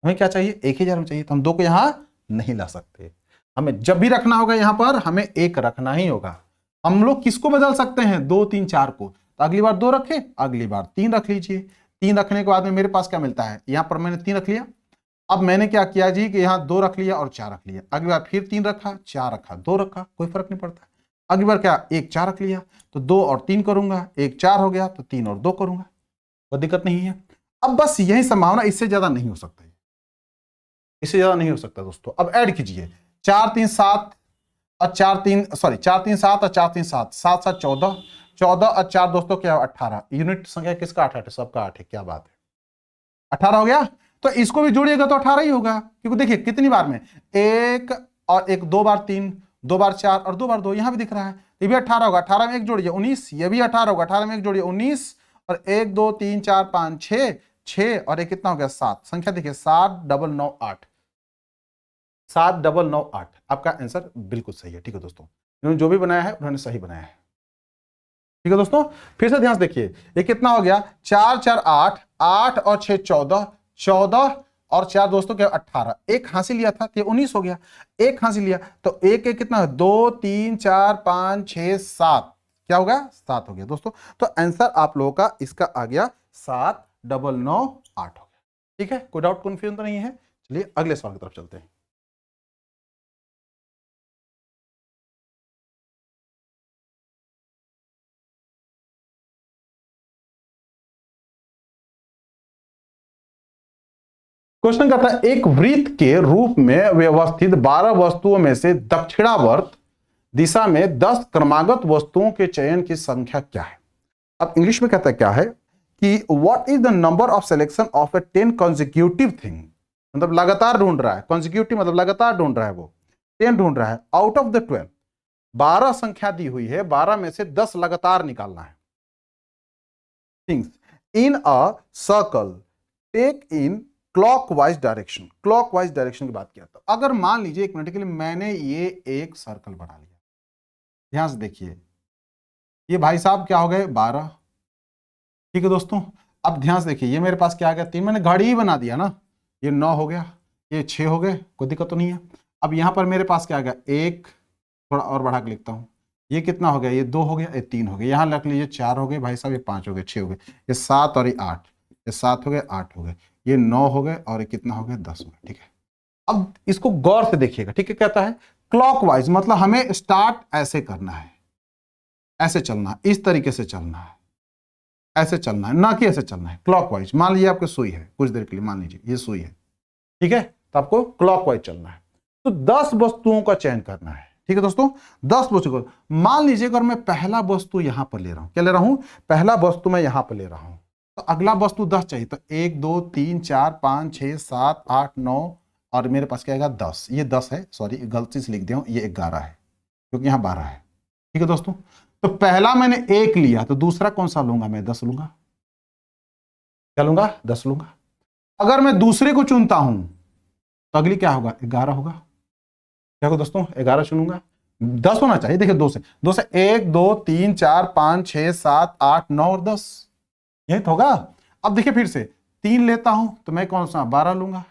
हमें क्या चाहिए, 1000 में चाहिए, तो हम 2 को यहां नहीं ला सकते। हमें जब भी रखना होगा यहां पर, हमें 1 रखना ही होगा। हम लोग किसको बदल सकते हैं, 2 3 4 को। तो अगली बार 2 रखे, अगली बार 3 रख लीजिए। 3 रखने के बाद में मेरे पास क्या मिलता है, यहां पर मैंने 3 रख लिया। अब मैंने क्या किया जी कि यहां 2 रख लिया और 4 रख लिया। अगली बार फिर 3 रखा, 4 रखा, 2 रखा, कोई फर्क नहीं पड़ता। अगली बार क्या, 1 4 रख लिया, तो 2 और 3 करूंगा, 1 4 हो गया, तो 3 और 2 करूंगा, कोई दिक्कत नहीं है। अब बस यही संभावना, इससे ज्यादा नहीं हो सकता, इससे ज्यादा नहीं हो सकता दोस्तों। अब ऐड कीजिए, 4 3 7 और 4 3 सॉरी 4 3 7 और 4 3 7, 7 7 14, 14 और 4 दोस्तों क्या, 18। यूनिट संख्या किसका 8 है, सबका 8 है। क्या बात है, 18 हो गया। तो इसको भी जोड़िएगा तो 18 ही होगा, क्योंकि देखिए कितनी बार में, 1 और 1 2 बार 3, 2 बार 4 और 2 बार 2, यहां भी दिख रहा है। ये भी 18 होगा, 18 में 1 जोड़िए 19, ये भी 18 होगा, 18 में 1 जोड़िए 19, और 1 2 3 4 5 6, 6 और 1 कितना हो गया, 7। संख्या देखिए 7 9 9 8, 7 9 9 8। आपका आंसर बिल्कुल सही है। ठीक है दोस्तों, इन्होंने जो भी बनाया है उन्होंने सही बनाया है। ठीक है दोस्तों, फिर से ध्यान से देखिए, ये कितना हो गया, 4 4 8, 8 और 6 14, 14 और 4 दोस्तों क्या, 18। 1 हासिल लिया था तो ये 19 हो गया। 1 हासिल लिया तो 1 1 कितना है, 2 3 4 5 6 7, क्या हो गया, 7 हो गया दोस्तों। तो आंसर आप लोगों का इसका आ गया 7 9 9 8 हो गया। ठीक है, कोई डाउट कंफ्यूजन तो नहीं है। चलिए अगले सवाल की तरफ चलते हैं। क्वेश्चन कहता है, एक वृत्त के रूप में व्यवस्थित 12 वस्तुओं में से दक्षिणावर्त दिशा में 10 क्रमागत वस्तुओं के चयन की संख्या क्या है। अब इंग्लिश में कहता है क्या है कि what is the number of selection of A 10 consecutive thing, मतलब लगातार ढूंढ रहा है, कॉन्जिक्यूटिव मतलब लगातार ढूंढ रहा है, वो 10 ढूंढ रहा है। आउट ऑफ द 12, 12 संख्या दी हुई है, 12 में से 10 लगातार निकालना है। Things in a circle take in clockwise direction, clockwise direction की बात किया। तो अगर मान लीजिए एक मिनट के लिए मैंने ये एक सर्कल बना लिया, ध्यान से देखिए, ये भाई साहब क्या हो गए, 12। ठीक है दोस्तों, अब ध्यान से देखिए, ये मेरे पास क्या आ गया, 3, मैंने घड़ी ही बना दिया ना, ये 9 हो गया, ये 6 हो गए, कोई दिक्कत तो नहीं है। अब यहां पर मेरे पास क्या आ गया, 1, थोड़ा और बढ़ा के लिखता हूं, ये कितना हो गया, ये 2 हो गया, ये 3 हो गया, यहां रख लीजिए 4 हो गए भाई साहब, ये 5 हो गए, 6 हो गए, ये 7 और ये 8, ये 7 हो गए, 8 हो गए, ये 9 हो गए, और ये कितना हो गया, 10 हो गए। ठीक है, अब इसको गौर से देखिएगा। ठीक है, कहता है क्लॉकवाइज, मतलब हमें स्टार्ट ऐसे करना है, ऐसे चलना है, इस तरीके से चलना है, ऐसे चलना है, ना कि ऐसे चलना है, क्लॉकवाइज। मान लीजिए आपकी सुई है, कुछ देर के लिए मान लीजिए ये सुई है, ठीक है, तो आपको क्लॉकवाइज चलना है। तो 10 वस्तुओं का चयन करना है। ठीक है दोस्तों, 10 वस्तु। मान लीजिए अगर मैं पहला वस्तु यहां पर ले रहा हूं, क्या ले रहा हूं, पहला वस्तु मैं यहां पर ले रहा हूं, तो अगला वस्तु 10 चाहिए, तो 1 2 3 4 5 6 7 8 9 और मेरे पास क्या आएगा, 10। ये 10 है, सॉरी गलती से लिख दिया हूं, ये 11 है। क्योंकि यहाँ 12 है। ठीक है दोस्तों, तो पहला मैंने 1 लिया, तो दूसरा कौन सा लूंगा मैं? 10 लूंगा। क्या लूंगा? 10 लूंगा। अगर मैं दूसरे को चुनता हूं तो अगली क्या होगा? 11 होगा। क्या होगा दोस्तों? 11 चुनूंगा। 10 होना चाहिए। देखिए 2 से 1 2 3 4 5 6 7 8 9 और 10, यही तो होगा। अब देखिए फिर से 3 लेता हूं तो मैं कौन सा? 12 लूंगा।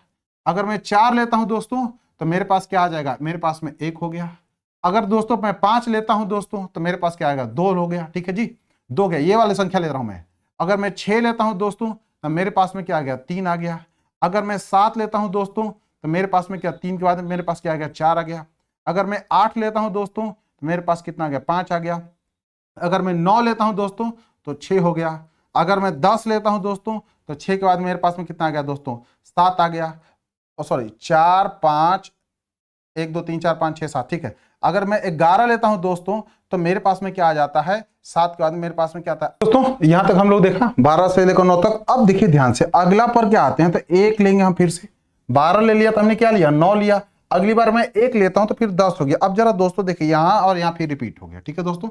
अगर मैं 4 लेता हूं दोस्तों तो मेरे पास क्या आ जाएगा? मेरे पास में 1 हो गया। अगर दोस्तों मैं 5 लेता हूं दोस्तों तो मेरे पास क्या आएगा? 2 हो गया। ठीक है जी, 2 गया, ये वाली संख्या ले रहा हूं मैं। अगर मैं 6 लेता हूं दोस्तों तो मेरे पास में क्या आ गया? 3 आ गया। अगर मैं 7 लेता हूं दोस्तों तो मेरे पास में क्या? 3 के बाद मेरे पास क्या आ गया? 4 आ गया। अगर मैं 8 लेता हूं दोस्तों तो मेरे पास कितना आ गया? 5 आ गया। अगर मैं 9 लेता हूं दोस्तों तो 6 हो गया। अगर मैं 10 लेता हूं दोस्तों तो 6 के बाद मेरे पास में कितना आ गया दोस्तों? 7 आ गया। सॉरी 4 5 1 2 3 4 5 6 7। ठीक है, अगर मैं 11 लेता हूं दोस्तों तो मेरे पास में क्या आ जाता है? 7 के बाद मेरे पास में क्या आता है दोस्तों? यहां तक हम लोग देखा 12 से लेकर 9 तक। अब देखिए ध्यान से, अगला पर क्या आते हैं तो 1 लेंगे हम। फिर से 12 ले लिया तो हमने क्या लिया? 9 लिया। अगली बार मैं 1 लेता हूं तो फिर 10 हो गया। अब जरा दोस्तों देखिए यहां और यहां फिर रिपीट हो गया। ठीक है दोस्तों,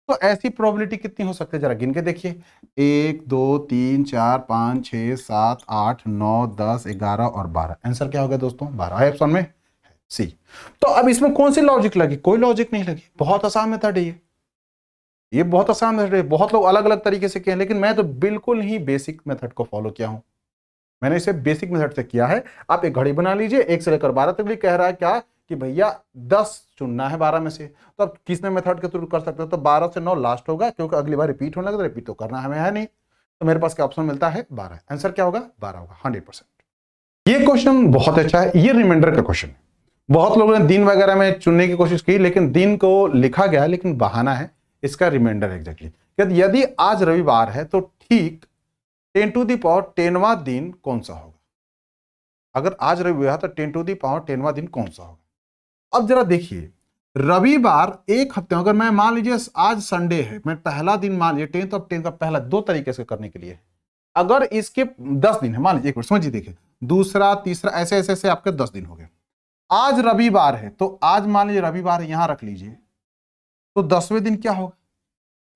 तो ऐसी प्रोबेबिलिटी कितनी हो सकती है? जरा गिन के देखिए। 1 2 3 4 5 6 7 8 9 10 11 और 12। आंसर क्या हो गया दोस्तों? 12 है ऑप्शन में सी। तो अब इसमें कौन सी लॉजिक लगी? कोई लॉजिक नहीं लगी। बहुत आसान मेथड है ये बहुत आसान मेथड है। बहुत लोग अलग अलग तरीके से किए, लेकिन मैं तो बिल्कुल ही बेसिक मेथड को फॉलो किया हूं। मैंने इसे बेसिक मेथड से किया है। आप एक घड़ी बना लीजिए, 1 से लेकर 12 तक भी कह रहा है क्या कि भैया 10 चुनना है 12 में से, तो अब किसने मेथड के थ्रू कर सकते हो? तो 12 से 9 लास्ट होगा, क्योंकि अगली बार रिपीट होने लगा तो रिपीट तो करना हमें है नहीं। तो मेरे पास क्या ऑप्शन मिलता है? 12। आंसर क्या होगा? 12 होगा 100%। ये क्वेश्चन बहुत अच्छा है। ये रिमाइंडर का क्वेश्चन है। बहुत लोगों ने दिन वगैरह में चुनने की कोशिश की, लेकिन दिन को लिखा गया है, लेकिन बहाना है। इसका रिमाइंडर एग्जैक्टली यदि आज रविवार है तो ठीक 10 टू दी पावर 10वां दिन कौन सा होगा? अगर आज रविवार तो 10 टू दी पावर 10वां दिन कौन सा होगा? अब जरा देखिए, रविवार एक हफ्ते, अगर मैं मान लीजिए आज संडे है, मैं पहला दिन मान लीजिए 10 ऑफ 10 का पहला, 2 तरीके से करने के लिए। अगर इसके 10 दिन है, मान लीजिए, एक मिनट समझिए, देखिए दूसरा तीसरा ऐसे ऐसे ऐसे आपके 10 दिन हो गए। आज रविवार है तो आज मान लीजिए रविवार यहां रख लीजिए, तो 10वें दिन क्या होगा?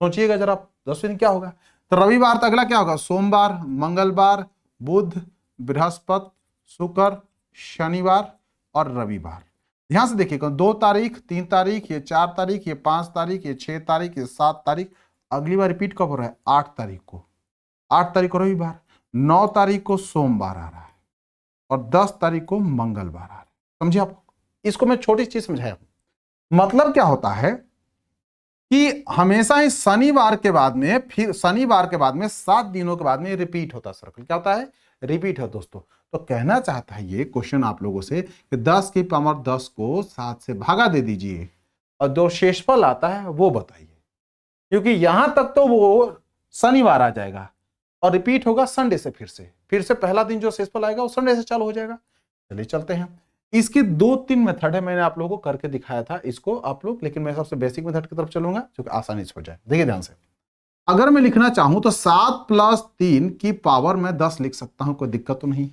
सोचिएगा जरा, 10वें दिन क्या होगा? तो रविवार तो अगला क्या होगा? सोमवार, मंगलवार, बुध, बृहस्पति, शुक्र, शनिवार और रविवार। ध्यान से देखिएगा, 2 तारीख, 3 तारीख, ये 4 तारीख, ये 5 तारीख, ये 6 तारीख, ये 7 तारीख। अगली बार रिपीट कब हो रहा है? 8 तारीख को। 8 तारीख को रविवार, 9 तारीख को सोमवार आ रहा है और 10 तारीख को मंगलवार आ रहा है। समझिए आप? इसको मैं छोटी चीज समझाया। मतलब क्या होता है कि हमेशा ही शनिवार के बाद में, फिर शनिवार के बाद में 7 दिनों के बाद में रिपीट होता है सर्कल। क्या होता है? रिपीट है दोस्तों। तो कहना चाहता है ये क्वेश्चन आप लोगों से कि 10 की पावर 10 को 7 से भागा दे दीजिए और जो शेषफल आता है वो बताइए, क्योंकि यहां तक तो वो शनिवार आ जाएगा और रिपीट होगा संडे से। फिर से पहला दिन जो शेषफल आएगा वो संडे से चालू हो जाएगा। चलिए चलते हैं। इसके 2-3 मेथड है, मैंने आप लोगों को करके दिखाया था इसको आप लोग, लेकिन मैं सबसे बेसिक मेथड की तरफ चलूंगा जो कि आसानी से हो जाए। देखिए ध्यान से, अगर मैं लिखना चाहूं तो 7 + 3 की पावर में 10 लिख सकता हूं, कोई दिक्कत तो नहीं,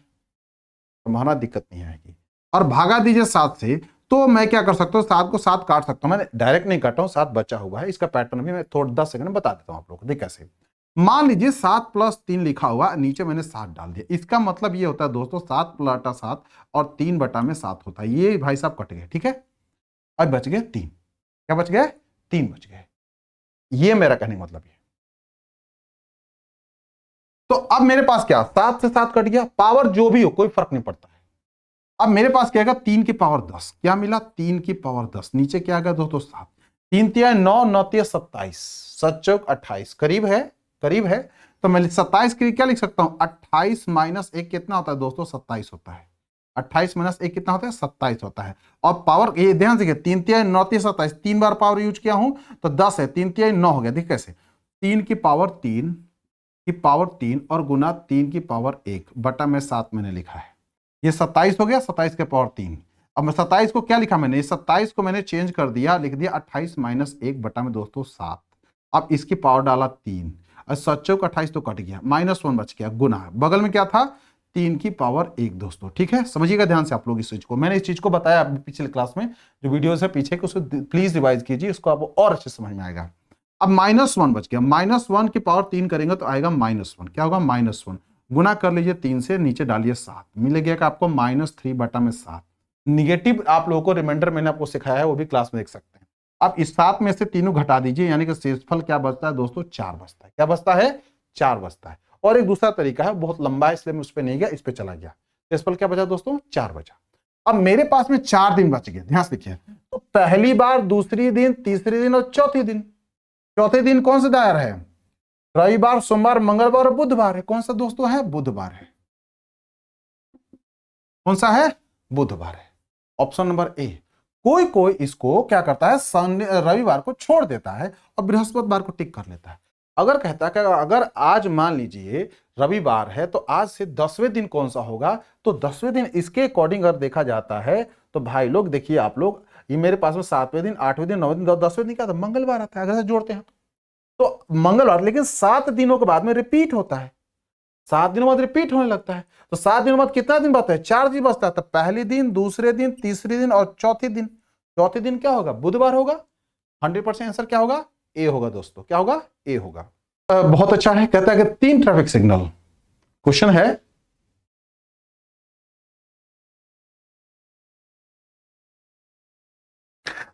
तुम्हारा दिक्कत नहीं आएगी। और भागा दीजिए 7 से, तो मैं क्या कर सकता हूं? 7 को 7 काट सकता हूं। मैंने डायरेक्ट नहीं काटा हूं, 7 बचा हुआ है। इसका पैटर्न भी मैं थोड़ा 10 सेकंड में बता देता हूं आप लोगों को। देखिए कैसे, मान लीजिए 7 + 3 लिखा हुआ, नीचे मैंने 7 डाल दिया। इसका मतलब ये होता है दोस्तों 7 + 7 और 3/7 होता है। ये भाई साहब कट गए, ठीक है। अब बच गए 3। क्या बच गए? 3 बच गए। ये मेरा कहने का मतलब है। तो अब मेरे पास क्या, 7 से 7 कट गया, पावर जो भी हो कोई फर्क नहीं पड़ता है। अब मेरे पास क्या आएगा? 3 की पावर 10। क्या मिला? 3 की पावर 10। नीचे क्या आएगा दोस्तों? 7। 3 × 9 9 × 27, 7 × 28, करीब है, करीब है। तो मैं 27 के लिए क्या लिख सकता हूं? 28 - 1 कितना होता है दोस्तों? 27 होता है। 28 - 1 कितना होता है? 27 होता है। और पावर ये ध्यान से, 3 × 9 = 27, 3 बार पावर यूज किया हूं तो 10 है। 3 × 9 हो गया। देखिए कैसे, 3 की पावर 3 और गुना 3 की पावर 1 बटा में 7 मैंने लिखा है। ये 27 हो गया, 27 के पावर 3। अब मैं 27 को क्या लिखा मैंने? 27 को मैंने चेंज कर दिया, लिख दिया 28 - 1 बटा में दोस्तों 7। अब इसकी पावर डाला 3 और 7 × 28 तो कट गया, -1 बच गया, गुना बगल में क्या था? 3 की पावर 1 दोस्तों। ठीक है, समझिएगा ध्यान से आप लोग इस चीज को। मैंने इस चीज को बताया अभी पिछले क्लास में, जो वीडियोस है पीछे के, उसको प्लीज रिवाइज कीजिए, उसको आपको और अच्छे समझ में आएगा। अब -1 बच गया, -1 की पावर 3 करेंगे तो आएगा -1। क्या होगा? -1 गुना कर लीजिए 3 से, नीचे डालिए 7, मिलेगा कि आपको -3/7। निगेटिव आप लोगों को रिमाइंडर मैंने आपको सिखाया है, वो भी क्लास में देख सकते हैं। अब इस 7 में से तीनों घटा दीजिए, यानी कि शेषफल क्या बचता है दोस्तों? 4 बचता है। क्या बचता है? 4 बचता है। और एक दूसरा तरीका है, बहुत लंबा है इसलिए मैं उस पर नहीं गया, इस पे चला गया। शेषफल क्या बचा दोस्तों? 4 बचा। अब मेरे पास में 4 दिन बच गए, ध्यान से देखिए। तो पहली बार, दूसरी दिन, तीसरी दिन और चौथी दिन। चौथे दिन कौन सा दायर है? रविवार, सोमवार, मंगलवार और बुधवार है। कौन सा दोस्तों है? बुधवार है। कौन सा है? बुधवार है। Option number A. कोई कोई इसको क्या करता है, रविवार को छोड़ देता है और बृहस्पतिवार को टिक कर लेता है। अगर कहता है कि अगर आज मान लीजिए रविवार है तो आज से 10वें दिन कौन सा होगा, तो 10वें दिन इसके अकॉर्डिंग अगर देखा जाता है तो भाई लोग देखिए आप लोग, ये मेरे पास में 7वें दिन, 8वें दिन, 9वें दिन, 10वें दिन क्या था? मंगलवार आता है। अगर से जोड़ते हैं तो मंगलवार, लेकिन 7 दिनों के बाद में रिपीट होता है। 7 दिनों बाद रिपीट होने लगता है। तो 7 दिनों बाद कितना दिन बचता है? 4 दिन बचता है। तो पहले दिन, दूसरे दिन, तीसरे दिन और चौथे दिन। चौथे दिन क्या होगा? बुधवार होगा। 100% आंसर क्या होगा? ए होगा दोस्तों। क्या होगा? ए होगा। बहुत अच्छा है। कहता है कि 3 ट्रैफिक सिग्नल। क्वेश्चन है,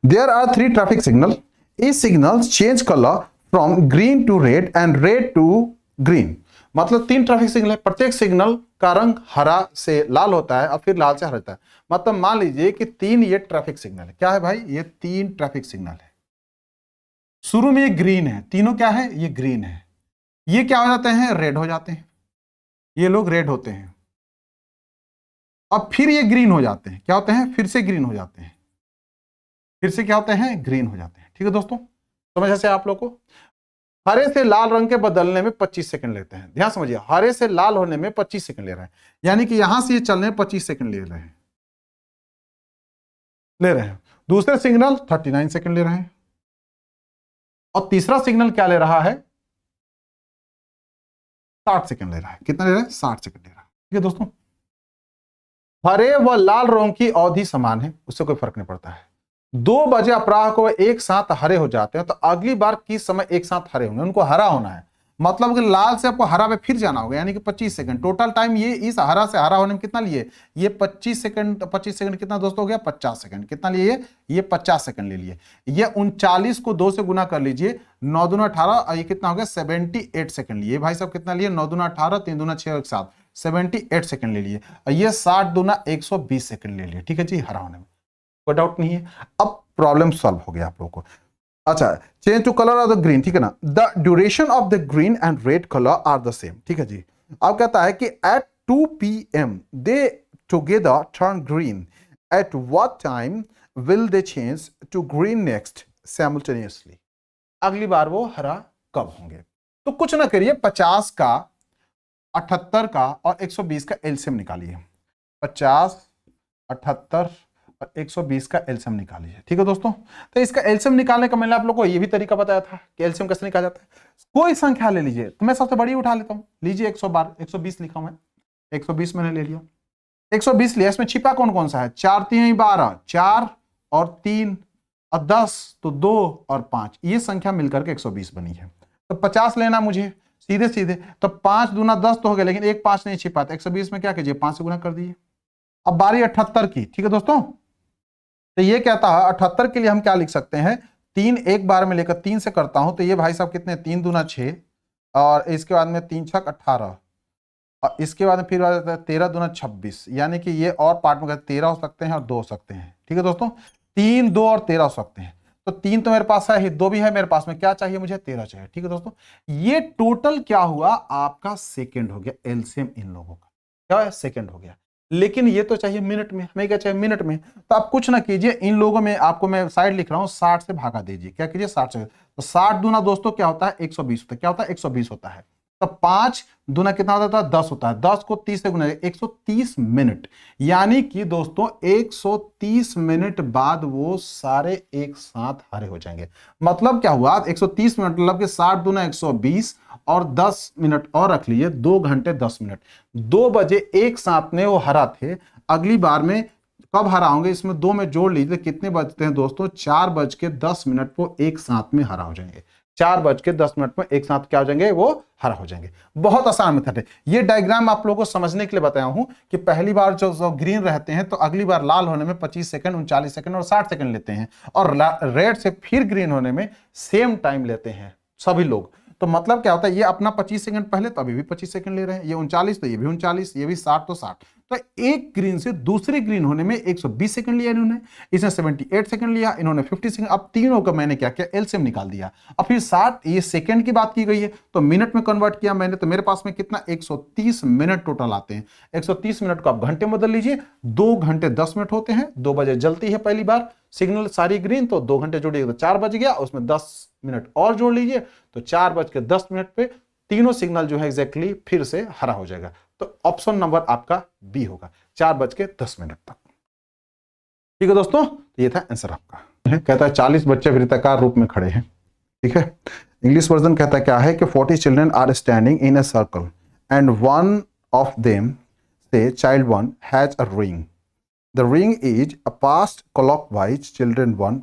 there are 3 traffic signal, a signals change colour from green to red and red to green. मतलब 3 ट्रैफिक सिग्नल है, प्रत्येक सिग्नल का रंग हरा से लाल होता है और फिर लाल से हरा होता है। मतलब मान लीजिए कि 3 ये ट्रैफिक सिग्नल है। क्या है भाई? ये 3 ट्रैफिक सिग्नल है। शुरू में ये ग्रीन है, तीनों क्या है? ये ग्रीन है। ये क्या हो जाते हैं? रेड हो जाते हैं। ये लोग रेड होते हैं। अब फिर ये ग्रीन हो जाते हैं। क्या होते हैं? फिर से ग्रीन हो जाते हैं। फिर से क्या होते हैं? ग्रीन हो जाते हैं। ठीक है दोस्तों, समझ ऐसे आप लोग को। हरे से लाल रंग के बदलने में 25 सेकंड लेते हैं। ध्यान समझिए, हरे से लाल होने में 25 सेकंड ले रहे हैं, यानी कि यहां से ये चलने में 25 सेकंड ले रहे हैं। दूसरे सिग्नल 39 सेकंड ले रहे हैं और तीसरा सिग्नल क्या ले रहा है? 60 सेकंड ले रहा है। कितना ले रहा है? 60 सेकंड ले रहा है। ठीक है दोस्तों, हरे व लाल रंग की अवधि समान है, उससे कोई फर्क नहीं पड़ता है। 2 बजे अपराह को एक साथ हरे हो जाते हैं, तो अगली बार किस समय एक साथ हरे होंगे? उनको हरा होना है। मतलब कि लाल से आपको हरा पे फिर जाना होगा, यानी कि 25 सेकंड टोटल टाइम। ये इस हरा से हरा होने में कितना लिए? ये 25 सेकंड। 25 सेकंड कितना दोस्तों हो गया? 50 सेकंड। कितना लिए? ये 50 सेकंड ले लिए। ये 39 को 2 से गुना कर लीजिए, 9 दूना 18 और ये कितना हो गया? 78 सेकंड लिए। भाई साहब कितना लिए? 9 दूना 18, 3 दूना 6 और 7, 78 सेकंड ले लिए। और ये 60 दूना 120 सेकंड ले लिए। ठीक है जी, हरा होने में कोई डाउट नहीं है। अब प्रॉब्लम सॉल्व हो गया आप लोगों को। अच्छा, change to colour of the green. ठीक है ना, the duration of the green and red colour are the same. ठीक है जी। अब कहता है कि at 2 PM they together turn green, at what time will they change to green next simultaneously. अगली बार वो हरा कब होंगे? तो कुछ ना करिए, 50 का, 78 का और 120 का एलसीएम निकालिए। 50, 78 और 120 का एलसीएम निकालिए। ठीक है दोस्तों, तो इसका एलसीएम निकालने का मैंने आप लोगों को ये भी तरीका बताया था कि एलसीएम कैसे निकाला जाता है। कोई संख्या ले लीजिए, तो मैं सबसे बड़ी उठा लेता हूं। लीजिए 112, 120 लिखा मैं, 120 मैंने ले लिया। 120 लिया, इसमें छिपा कौन कौन सा है? 4 3 12, 4 और 3 और 10 तो 2 और 5, ये संख्या मिलकर के 120 बनी है। तो 50 लेना मुझे सीधे सीधे, तो 5 दूना 10 तो हो गया, लेकिन एक 5 नहीं छिपा, तो 120 में क्या कीजिए? 5 से गुना कर दीजिए। अब बारी 78 की। ठीक है दोस्तों, तो ये कहता है 78 के लिए हम क्या लिख सकते हैं? 3 एक बार में लेकर 3 से करता हूं, तो ये भाई साहब कितने? 3 दूना 6 और इसके बाद में 3 छक 18 और इसके बाद में फिर 13 दूना 26, यानी कि ये और पार्ट में 13 हो सकते हैं और 2 हो सकते हैं। ठीक है दोस्तों, 3, 2 और 13 हो सकते हैं। तो 3 तो मेरे पास है, 2 भी है मेरे पास में, क्या चाहिए मुझे? 13 चाहिए। ठीक है दोस्तों, ये टोटल क्या हुआ? आपका सेकेंड हो गया। एलसीएम इन लोगों का क्या है? सेकेंड हो गया। लेकिन ये तो चाहिए मिनट में, हमें क्या चाहिए? मिनट में। तो आप कुछ ना कीजिए, इन लोगों में आपको मैं साइड लिख रहा हूं, 60 से भागा दीजिए। क्या कीजिए? 60 से। तो 60 दूना दोस्तों क्या होता है? 120 होता है। क्या होता है? 120 होता है। तो 5 दूना कितना होता है? 10 होता है। 10 को 30 से गुना 130 मिनट, यानी कि दोस्तों 130 मिनट बाद वो सारे एक साथ हरे हो जाएंगे। मतलब क्या हुआ? 130 मिनट मतलब कि 60 दूना 120 और 10 मिनट और रख लीजिए, 2 घंटे 10 मिनट। 2 बजे एक साथ में वो हरा थे। अगली बार में कब हरा होंगे? इसमें 2 में जोड़ लीजिए, कितने बजते हैं दोस्तों? 4:10 वो एक साथ में हरा हो जाएंगे। 4:10 में एक साथ क्या हो जाएंगे? वो हरा हो जाएंगे। बहुत आसान मेथड है। ये डायग्राम आप लोगों को समझने के लिए बताया हूं कि पहली बार जो ग्रीन रहते हैं तो अगली बार लाल होने में 25 सेकंड, 39 सेकंड और 60 सेकंड लेते हैं, और रेड से फिर ग्रीन होने में सेम टाइम लेते हैं सभी लोग। तो मतलब क्या होता है? ये अपना 25 सेकंड पहले, तो अभी भी 25 सेकंड ले रहे हैं। ये 39 तो ये भी 39, ये भी 60 तो 60। तो एक ग्रीन से दूसरी ग्रीन होने में 120 सेकंड लिया इन्होंने, इसने 78 सेकंड लिया, इन्होंने 50 सेकंड। अब तीनों का मैंने क्या किया? एलसीएम निकाल दिया। अब फिर 60, ये सेकंड की बात की गई है तो मिनट में कन्वर्ट किया मैंने, तो मेरे पास में कितना? 130 मिनट टोटल आते हैं। 130 मिनट को आप घंटे में बदल लीजिए, 2 घंटे 10 मिनट होते हैं। 2 बजे जलती है पहली बार सिग्नल सारी ग्रीन, तो 2 घंटे जोड़िएगा तो 4 बज गया, उसमें 10 मिनट और जोड़ लीजिए तो 4:10 पे तीनों सिग्नल जो है एग्जैक्टली फिर से हरा हो जाएगा। तो ऑप्शन नंबर आपका बी होगा, 4:10 तक। ठीक है दोस्तों, तो ये था आंसर आपका। कहता है 40 बच्चे वृत्ताकार रूप में खड़े हैं। ठीक है, इंग्लिश वर्जन कहता है क्या है कि 40 children are standing in a circle and one of them, say child one, has a ring. The ring is passed clockwise. Children one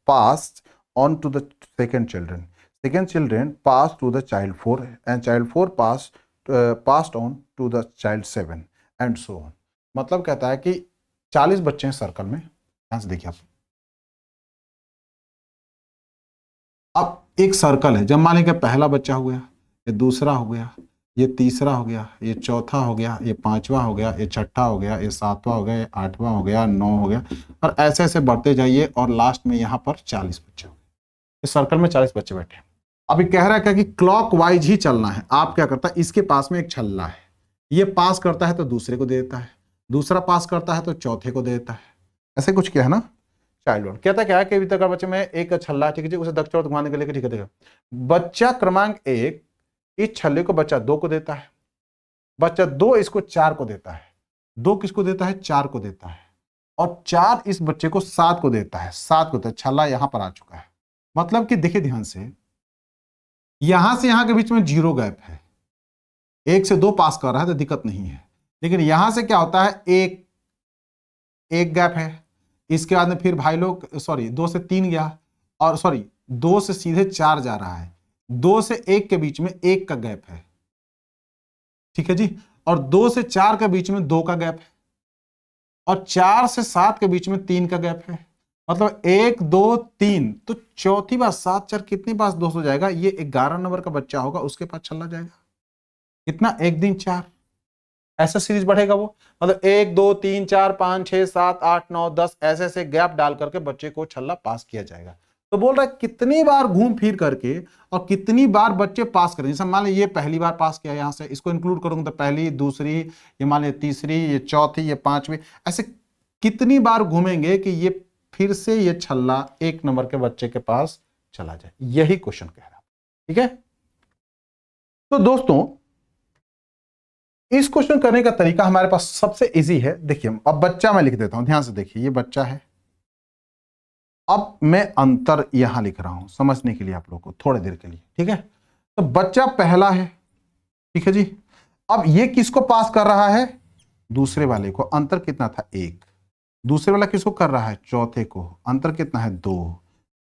passed on to the second children. Second children passed to the child 4, and child 4 passed on to the child 7, and so on. मतलब कहता है कि 40 बच्चे हैं circle में। ध्यान से देखिए आप। अब एक सर्कल है, जब मान लीजिए पहला बच्चा हो गया, ये दूसरा हो गया, ये तीसरा हो गया, ये चौथा हो गया, ये पांचवा हो गया, ये छठा हो गया, ये सातवां हो गया, ये आठवां हो गया, 9 हो गया, और ऐसे ऐसे बढ़ते जाइए और लास्ट में यहाँ पर 40 बच्चे हो गए। इस सर्कल में 40 बच्चे बैठे हैं। अभी कह रहा है कि क्लॉक वाइज ही चलना है। आप क्या करता है? इसके पास में एक छल्ला है, ये पास करता है तो दूसरे को दे देता है, दूसरा पास करता है तो चौथे को दे देता है। ऐसे कुछ किया है ना। चाइल्ड वन कहता क्या है कि अभी तक बच्चे में एक छल्ला, ठीक है, उसे दक्षिण घुमाने के लिए, ठीक है, देखो बच्चा क्रमांक 1 इस छल्ले को बच्चा 2 को देता है, बच्चा 2 इसको 4 को देता है, 2 किसको देता है? 4 को देता है, और 4 इस बच्चे को 7 को देता है, 7 को देता है। छल्ला यहां पर आ चुका है। मतलब कि देखिए ध्यान से, यहां से यहां के बीच में 0 गैप है। 1 से 2 पास कर रहा है तो दिक्कत नहीं है, लेकिन यहां से क्या होता है? एक गैप है। इसके बाद में फिर भाई लोग 2 से 3 गया, और 2 से सीधे 4 जा रहा है। 2 से 1 के बीच में 1 का गैप है, ठीक है जी, और 2 से 4 के बीच में 2 का गैप है, और 4 से 7 के बीच में 3 का गैप है। मतलब 1 2 3, तो चौथी बार 7 4 कितनी बार दोस्तों जाएगा? ये 11 नंबर का बच्चा होगा, उसके पास छल्ला जाएगा। कितना? 1 दिन 4, ऐसा सीरीज बढ़ेगा वो। मतलब 1 2 3 4 5 6 7 8 9 10 ऐसे ऐसे गैप डाल करके बच्चे को छल्ला पास किया जाएगा। तो बोल रहा है कितनी बार घूम फिर करके और कितनी बार बच्चे पास करें। जैसे मान लीजिए ये पहली बार पास किया, यहां से इसको इंक्लूड करूंगा तो पहली, दूसरी, ये मान लीजिए तीसरी, ये चौथी, ये पांचवी, ऐसे कितनी बार घूमेंगे कि ये फिर से ये छल्ला 1 नंबर के बच्चे के पास चला जाए। यही क्वेश्चन कह रहा है। ठीक है, तो दोस्तों इस क्वेश्चन करने का तरीका हमारे पास सबसे इजी है। देखिए अब बच्चा मैं लिख देता हूं, ध्यान से देखिए, ये बच्चा है। अब मैं अंतर यहां लिख रहा हूं समझने के लिए आप लोगों को थोड़ी देर के लिए, ठीक है। तो बच्चा पहला है, ठीक है जी। अब ये किसको पास कर रहा है? दूसरे वाले को। अंतर कितना था? 1। दूसरे वाला किसको कर रहा है? चौथे को। अंतर कितना है? 2।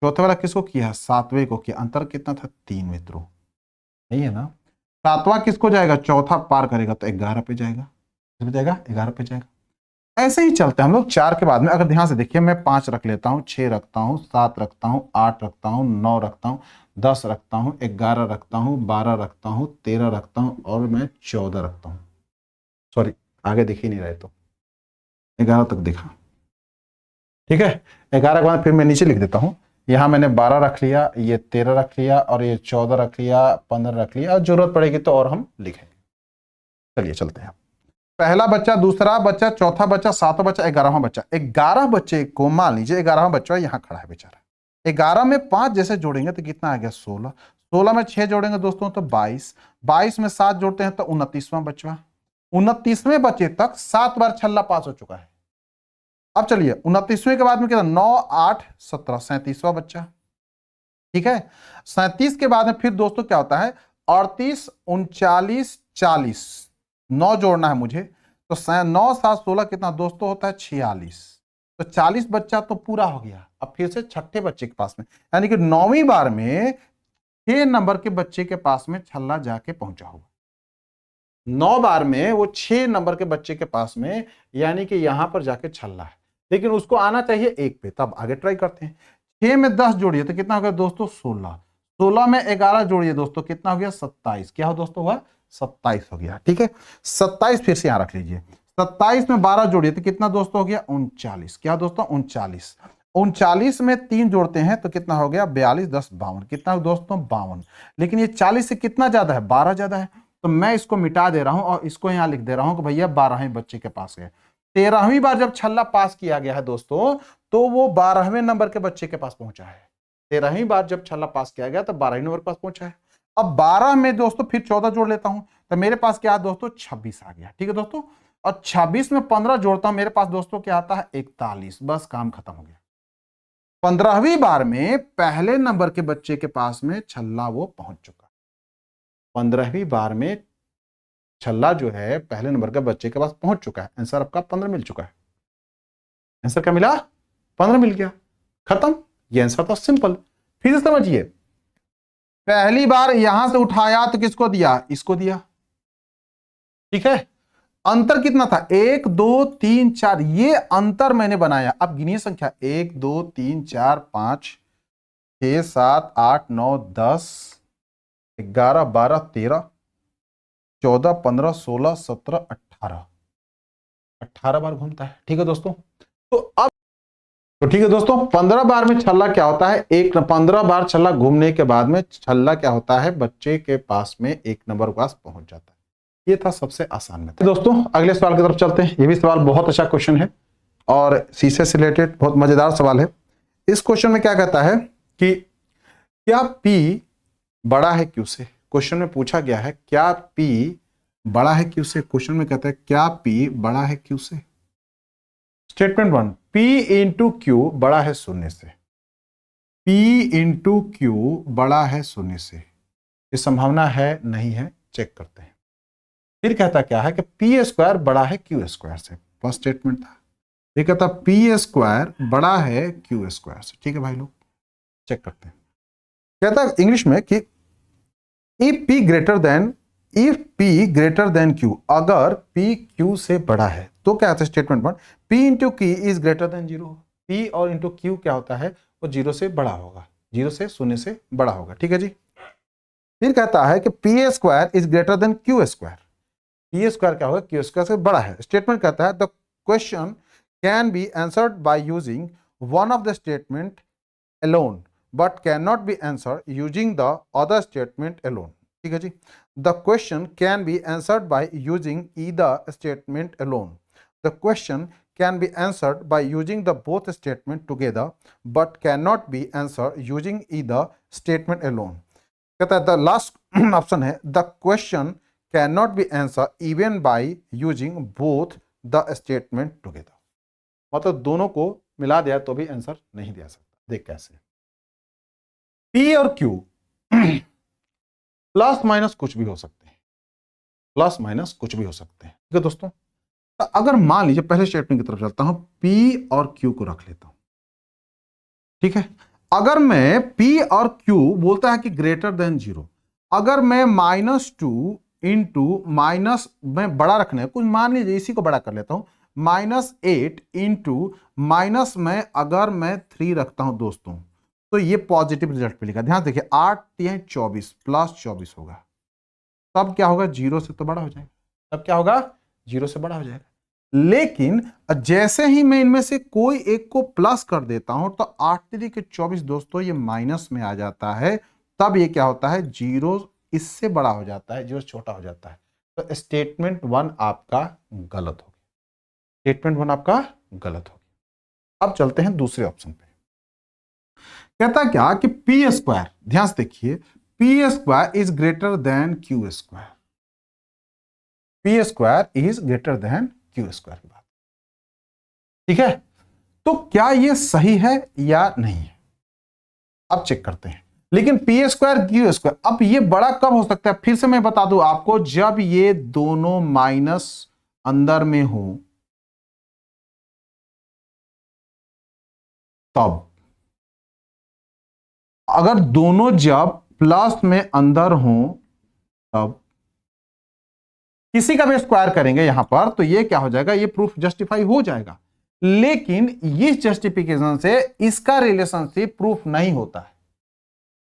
चौथे वाला किसको किया? 7वें को किया। अंतर कितना था? 3 मित्रों, यही है ना। 7वां किसको जाएगा? चौथा पार करेगा तो 11 पे जाएगा, 11 पे जाएगा। ऐसे ही चलते हैं हम लोग 4 के बाद में। अगर ध्यान से देखिए, मैं 5 रख लेता हूं, 6 रखता हूं, 7 रखता हूं, 8 रखता हूं, 9 रखता हूं, 10 रखता हूं, 11 रखता हूं, 12 रखता हूं, 13 रखता हूं, और मैं 14 रखता हूं। सॉरी, आगे दिख ही नहीं रहे तो 11 तक दिखा, ठीक है। 11 के बाद फिर मैं नीचे लिख देता हूं। यहां मैंने 12 रख लिया, ये 13 रख लिया, और ये 14 रख लिया, 15 रख लिया, और जरूरत पड़ेगी तो और हम लिखेंगे। चलिए चलते हैं। पहला बच्चा, दूसरा बच्चा, चौथा बच्चा, 7वां बच्चा, 11वां बच्चा। 11 बच्चे को मान लीजिए 11वां बच्चा यहां खड़ा है बेचारा। 11 में 5 जैसे जोड़ेंगे तो कितना आ गया? 16। 16 में 6 जोड़ेंगे दोस्तों तो 22, 22 में 7 जोड़ते हैं तो 29वां बचवा। 29वें बचे तक 7 बार छल्ला पास हो चुका है। अब चलिए 29वें के बाद में क्या, 9 8 17, 37वां बच्चा। ठीक है, 37 के बाद में फिर दोस्तों क्या होता है, 38 39 40, 9 जोड़ना है मुझे, तो 9 7 16 कितना दोस्तों होता है 46, तो 40 बच्चा तो पूरा हो गया। अब फिर से छठे बच्चे के पास में, यानी कि 9वीं बार में 6 नंबर के बच्चे के पास में छल्ला जाके पहुंचा होगा। 9 बार में वो 6 नंबर के बच्चे के पास में, यानी कि यहां पर जाके छल्ला है, लेकिन उसको आना चाहिए 1 पे। तब आगे ट्राई करते हैं। 6 में 10 जोड़िए तो कितना हो गया दोस्तों 16, 16 में 11 जोड़िए दोस्तों कितना हो गया 27, क्या हो दोस्तों हुआ 27 हो गया। ठीक है, 27 फिर से यहां रख लीजिए। 27 में 12 जोड़िए तो कितना दोस्तों हो गया 39, क्या दोस्तों 39, 39 में 3 जोड़ते हैं तो कितना हो गया 42 10 52, कितना दोस्तों 52। लेकिन ये 40 से कितना ज्यादा है 12 ज्यादा है, तो मैं इसको मिटा दे रहा हूं और इसको यहां लिख दे रहा हूं कि भैया 12वें बच्चे के पास है। 13वीं बार जब छल्ला पास किया गया है दोस्तों, तो वो 12वें नंबर के बच्चे के पास पहुंचा है। 13वीं बार जब छल्ला पास किया गया तो 12वें नंबर के पास पहुंचा है। अब 12 में दोस्तों फिर 14 जोड़ लेता हूं तो मेरे पास क्या दोस्तों 26 आ गया। ठीक है दोस्तों, और 26 में 15 जोड़ता हूं, मेरे पास दोस्तों क्या आता है 41, बस काम खत्म हो गया। 15वीं बार में पहले नंबर के बच्चे के पास में छल्ला वो पहुंच चुका। 15वीं बार में छल्ला जो है पहले नंबर के बच्चे के पास पहुंच चुका है। आंसर आपका 15 मिल चुका है। आंसर क्या मिला 15 मिल गया, खत्म। ये आंसर था सिंपल। फिर से समझिए, पहली बार यहां से उठाया तो किसको दिया, इसको दिया। ठीक है, अंतर कितना था 1 2 3 4, ये अंतर मैंने बनाया। अब गिनिए संख्या 1 2 3 4 5 6 7 8 9 10 11 12 13 14 15 16 17 18, 18 बार घूमता है। ठीक है दोस्तों, तो ठीक है दोस्तों, 15 बार में छल्ला क्या होता है, 15 बार छल्ला घूमने के बाद में छल्ला क्या होता है बच्चे के पास में 1 नंबर के पास पहुंच जाता है। ये था सबसे आसान मेथड। तो दोस्तों अगले सवाल की तरफ चलते हैं। ये भी सवाल बहुत अच्छा क्वेश्चन है और शीशे से रिलेटेड बहुत मजेदार सवाल है। इस क्वेश्चन में क्या कहता है कि क्या P बड़ा है Q से। क्वेश्चन में पूछा गया है क्या P बड़ा है Q से। क्वेश्चन में कहता है क्या P बड़ा है Q से। स्टेटमेंट 1, P इंटू Q बड़ा है 0 से। P इंटू Q बड़ा है 0 से। ये संभावना है नहीं है, चेक करते हैं। फिर कहता क्या है कि P स्क्वायर बड़ा है Q स्क्वायर से। फर्स्ट स्टेटमेंट था। ये कहता P स्क्वायर बड़ा है Q स्क्वायर से। ठीक है भाई लोग, चेक करते हैं। कहता है इंग्लिश में कि if P greater than Q, अगर P Q से बड़ा है तो क्या होता है statement 1, P into Q is greater than 0। P और इंटू Q क्या होता है, वो 0 से बड़ा होगा, 0 से 0 से बड़ा होगा। ठीक है जी। फिर कहता है कि P square is greater than Q square. P square क्या होगा, Q स्क्वायर से बड़ा है। स्टेटमेंट कहता है the question can be answered by using one of the statement alone but cannot be answered using the other statement alone। ठीक है जी। The question can be answered by using either statement alone। The question can be answered by using the both statement together but cannot be answered using either statement alone। कहता है the last option है the question cannot be answered even by using both the statement together। मतलब दोनों को मिला दिया तो भी आंसर नहीं दिया सकता। देख कैसे, P और Q प्लस माइनस कुछ भी हो सकते हैं, प्लस माइनस कुछ भी हो सकते हैं। ठीक है दोस्तों, तो अगर मान लीजिए पहले स्टेटमेंट की तरफ चलता हूं, P और Q को रख लेता हूं। ठीक है, अगर मैं P और Q बोलता है कि ग्रेटर देन 0, अगर मैं -2 इंटू माइनस में बड़ा रखने कुछ मान लीजिए इसी को बड़ा कर लेता हूं, -8 इंटू माइनस में अगर मैं 3 रखता हूं दोस्तों, तो ये पॉजिटिव रिजल्ट मिलेगा। ध्यान देखिए 8 3 24 प्लस 24 होगा, तब क्या होगा 0 से तो बड़ा हो जाएगा, तब क्या होगा 0 से बड़ा हो जाएगा। लेकिन जैसे ही मैं इनमें से कोई एक को प्लस कर देता हूं तो 8 3 के 24 दोस्तों ये माइनस में आ जाता है, तब ये क्या होता है 0 इससे बड़ा हो जाता है, 0 छोटा हो जाता है। तो स्टेटमेंट 1 आपका गलत हो गया, स्टेटमेंट 1 आपका गलत हो गया। अब चलते हैं दूसरे ऑप्शन पे। कहता क्या कि P स्क्वायर, ध्यान से देखिए P square is greater than Q square, P square is greater than Q square की बात, ठीक है। तो क्या ये सही है या नहीं है, अब चेक करते हैं। लेकिन पी स्क्वायर क्यू स्क्वायर, अब ये बड़ा कब हो सकता है, फिर से मैं बता दूं आपको, जब ये दोनों माइनस अंदर में हो तब, अगर दोनों जब प्लस में अंदर हो तब, किसी का भी स्क्वायर करेंगे यहां पर तो ये क्या हो जाएगा, ये प्रूफ जस्टिफाई हो जाएगा। लेकिन इस जस्टिफिकेशन से इसका रिलेशनशिप प्रूफ नहीं होता है,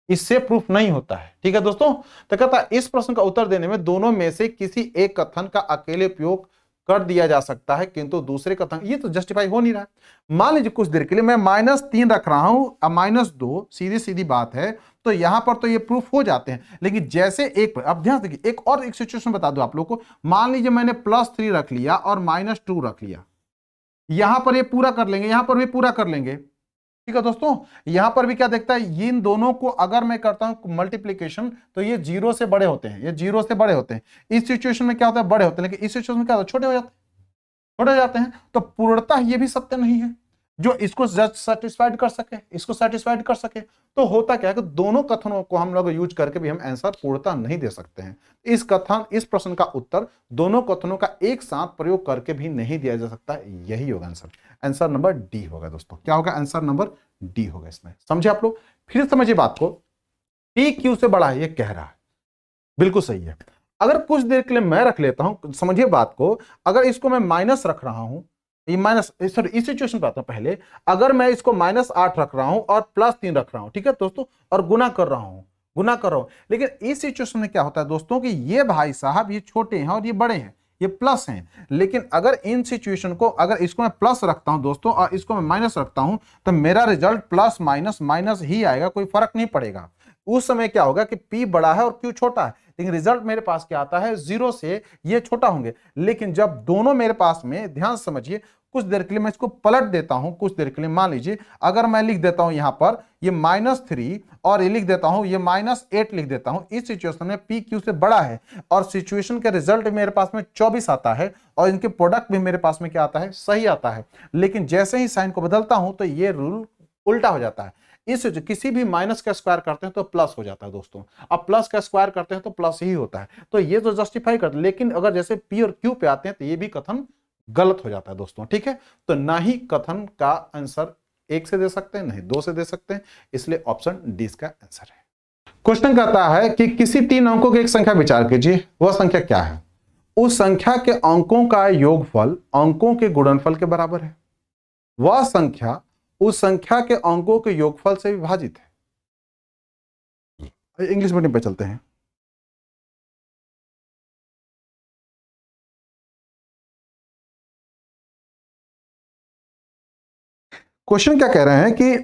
इससे प्रूफ नहीं होता है, ठीक है दोस्तों। तो कहता इस प्रश्न का उत्तर देने में दोनों में से किसी एक कथन का अकेले उपयोग कर दिया जा सकता है, किंतु दूसरे कथन, ये तो जस्टिफाई हो नहीं रहा है। मान लीजिए कुछ देर के लिए मैं -3 रख रहा हूं, अब -2, सीधी सीधी बात है, तो यहां पर तो ये प्रूफ हो जाते हैं। लेकिन जैसे एक, अब ध्यान देखिए, एक और एक सिचुएशन बता दूं आप लोग को। मान लीजिए मैंने +3 रख लिया और -2 रख लिया, यहां पर ये पूरा कर लेंगे, यहां पर भी पूरा कर लेंगे, ठीक है दोस्तों। यहां पर भी क्या देखता है, इन दोनों को अगर मैं करता हूं मल्टीप्लीकेशन तो ये 0 से बड़े होते हैं, ये 0 से बड़े होते हैं। इस सिचुएशन में क्या होता है, बड़े होते हैं, लेकिन इस सिचुएशन में क्या होता है, छोटे हो जाते हैं, छोटे हो जाते हैं। तो पूर्णतः ये भी सत्य नहीं है जो इसको सेटिस्फाइड कर सके, इसको सेटिस्फाइड कर सके। तो होता क्या है कि दोनों कथनों को हम लोग यूज करके भी हम आंसर पूर्णतः नहीं दे सकते हैं। इस कथन, इस प्रश्न का उत्तर दोनों कथनों का एक साथ प्रयोग करके भी नहीं दिया जा सकता, यही होगा आंसर। आंसर नंबर डी होगा दोस्तों। क्या होगा, आंसर नंबर डी होगा इसमें। समझे आप लोग, फिर समझिए बात को। पी क्यू से बड़ा है ये कह रहा है, बिल्कुल सही है। अगर कुछ देर के लिए मैं रख लेता हूं, समझिए बात को, अगर इसको मैं माइनस रख रहा हूं, ये माइनस, सॉरी इस सिचुएशन पे आता हूं पहले। अगर मैं इसको -8 रख रहा हूं और +3 रख रहा हूं, ठीक है दोस्तों, और गुना कर रहा हूं, लेकिन इस सिचुएशन में क्या होता है दोस्तों कि ये भाई साहब ये छोटे हैं और ये बड़े हैं, ये प्लस हैं। लेकिन अगर इन सिचुएशन को, अगर इसको मैं प्लस रखता हूं दोस्तों और इसको मैं माइनस रखता हूं, तो मेरा रिजल्ट प्लस माइनस माइनस ही आएगा, कोई फर्क नहीं पड़ेगा। उस समय क्या होगा कि P बड़ा है और Q छोटा है, लेकिन रिजल्ट मेरे पास क्या आता है, 0 से ये छोटा होंगे। लेकिन जब दोनों मेरे पास में, ध्यान समझिए, कुछ देर के लिए मैं इसको पलट देता हूं, कुछ देर के लिए मान लीजिए अगर मैं लिख देता हूं यहां पर ये -3 और ये लिख देता हूं ये -8 लिख देता हूं। इस सिचुएशन में P Q से बड़ा है और सिचुएशन के रिजल्ट मेरे पास में 24 आता है और इनके प्रोडक्ट भी मेरे पास में क्या आता है, सही आता है। लेकिन जैसे ही साइन को बदलता हूं तो ये रूल उल्टा हो जाता है। इस किसी भी माइनस का स्क्वायर करते हैं तो प्लस हो जाता है दोस्तों, अब प्लस का स्क्वायर करते हैं तो प्लस ही होता है। तो ये तो जस्टिफाई करते हैं, लेकिन अगर जैसे P और Q पे आते हैं तो ये भी कथन गलत हो जाता है दोस्तों, ठीक है। तो ना ही कथन का आंसर 1 से दे सकते हैं, नहीं 2 से दे सकते हैं, इसलिए ऑप्शन डी इसका आंसर है। क्वेश्चन कहता है कि किसी 3 अंकों की एक संख्या विचार कीजिए, वह संख्या क्या है। उस संख्या के अंकों का योगफल अंकों के गुणनफल के बराबर है। वह संख्या उस संख्या के अंकों के योगफल से विभाजित है। इंग्लिश मीडियम पे चलते हैं। क्वेश्चन क्या कह रहे हैं कि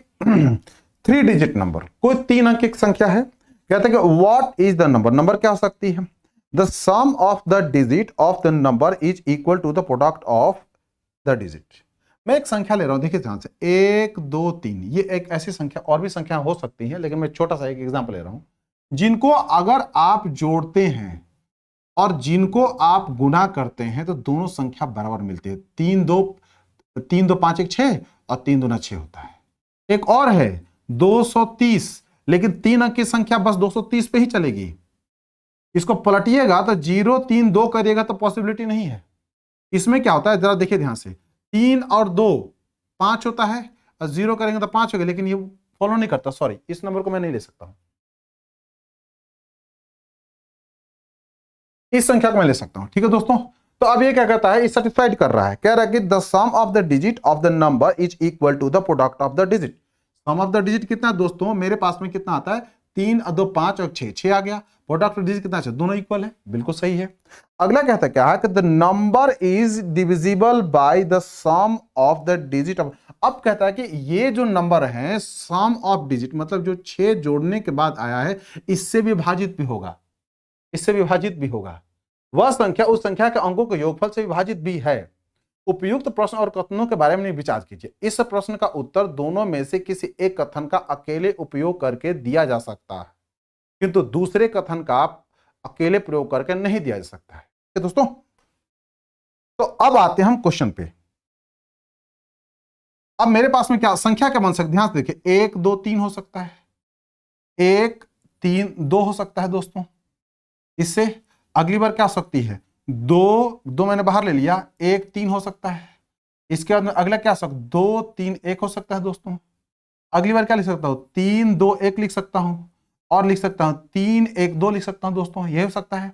3 डिजिट नंबर, कोई 3 अंक की संख्या है। कहते हैं कि what is the number, number क्या हो सकती है, the sum of the digit of the number is equal to the product of the digit. मैं एक संख्या ले रहा हूं, देखिए ध्यान से, 1 2 3, ये एक ऐसी संख्या, और भी संख्या हो सकती है, लेकिन मैं छोटा सा एक एग्जांपल ले रहा हूं, जिनको अगर आप जोड़ते हैं और जिनको आप गुना करते हैं तो दोनों संख्या बराबर मिलती है। 3 2 5 1 6 और 3 दूना 6 होता है। एक और है 230, लेकिन 3 अंक की संख्या बस 230 पे ही चलेगी। इसको पलटिएगा तो 0 3 2 करिएगा तो पॉसिबिलिटी नहीं है। इसमें क्या होता है, जरा देखिए ध्यान से, 3 और 2 5 होता है और 0 करेंगे तो 5 हो गया, लेकिन ये फॉलो नहीं करता, सॉरी इस नंबर को मैं नहीं ले सकता हूं, इस संख्या को मैं ले सकता हूं, ठीक है दोस्तों। तो अब ये क्या कहता है, सेटिस्फाइड कर रहा है, कह रहा है कि the sum of the digit of the number is equal to the product of the digit. Sum of the digit कितना है दोस्तों, मेरे पास में कितना आता है, 3 2 5 और 6 6 आ गया। प्रोडक्ट ऑफ डिजिट कितना है, दोनों इक्वल है, बिल्कुल सही है। अगला कहता है क्या है कि the number is divisible by the sum of the digit of. अब कहता है कि ये जो नंबर है सम ऑफ डिजिट, मतलब जो 6 जोड़ने के बाद आया है, इससे विभाजित भी होगा, इससे विभाजित भी होगा। वह संख्या उस संख्या के अंकों के योगफल से विभाजित भी है। उपयुक्त प्रश्न और कथनों के बारे में विचार कीजिए। इस प्रश्न का उत्तर दोनों में से किसी एक कथन का अकेले उपयोग करके दिया जा सकता है। किंतु दूसरे कथन का अकेले प्रयोग करके नहीं दिया जा सकता है दोस्तों। तो अब आते हैं हम क्वेश्चन पे। अब मेरे पास में क्या संख्या क्या बन सकती है, ध्यान से देखिए, 1 2 3 हो सकता है, 1 3 2 हो सकता है दोस्तों। इससे अगली बार क्या हो सकती है, 2 2 मैंने बाहर ले लिया, 1 3 हो सकता है। इसके बाद में अगला क्या हो सकता है, 2 3 1 हो सकता है दोस्तों। अगली बार क्या लिख सकता हूं, 3 2 1 लिख सकता हूं, और लिख सकता हूं 3 1 2 लिख सकता हूं दोस्तों, ये हो सकता है।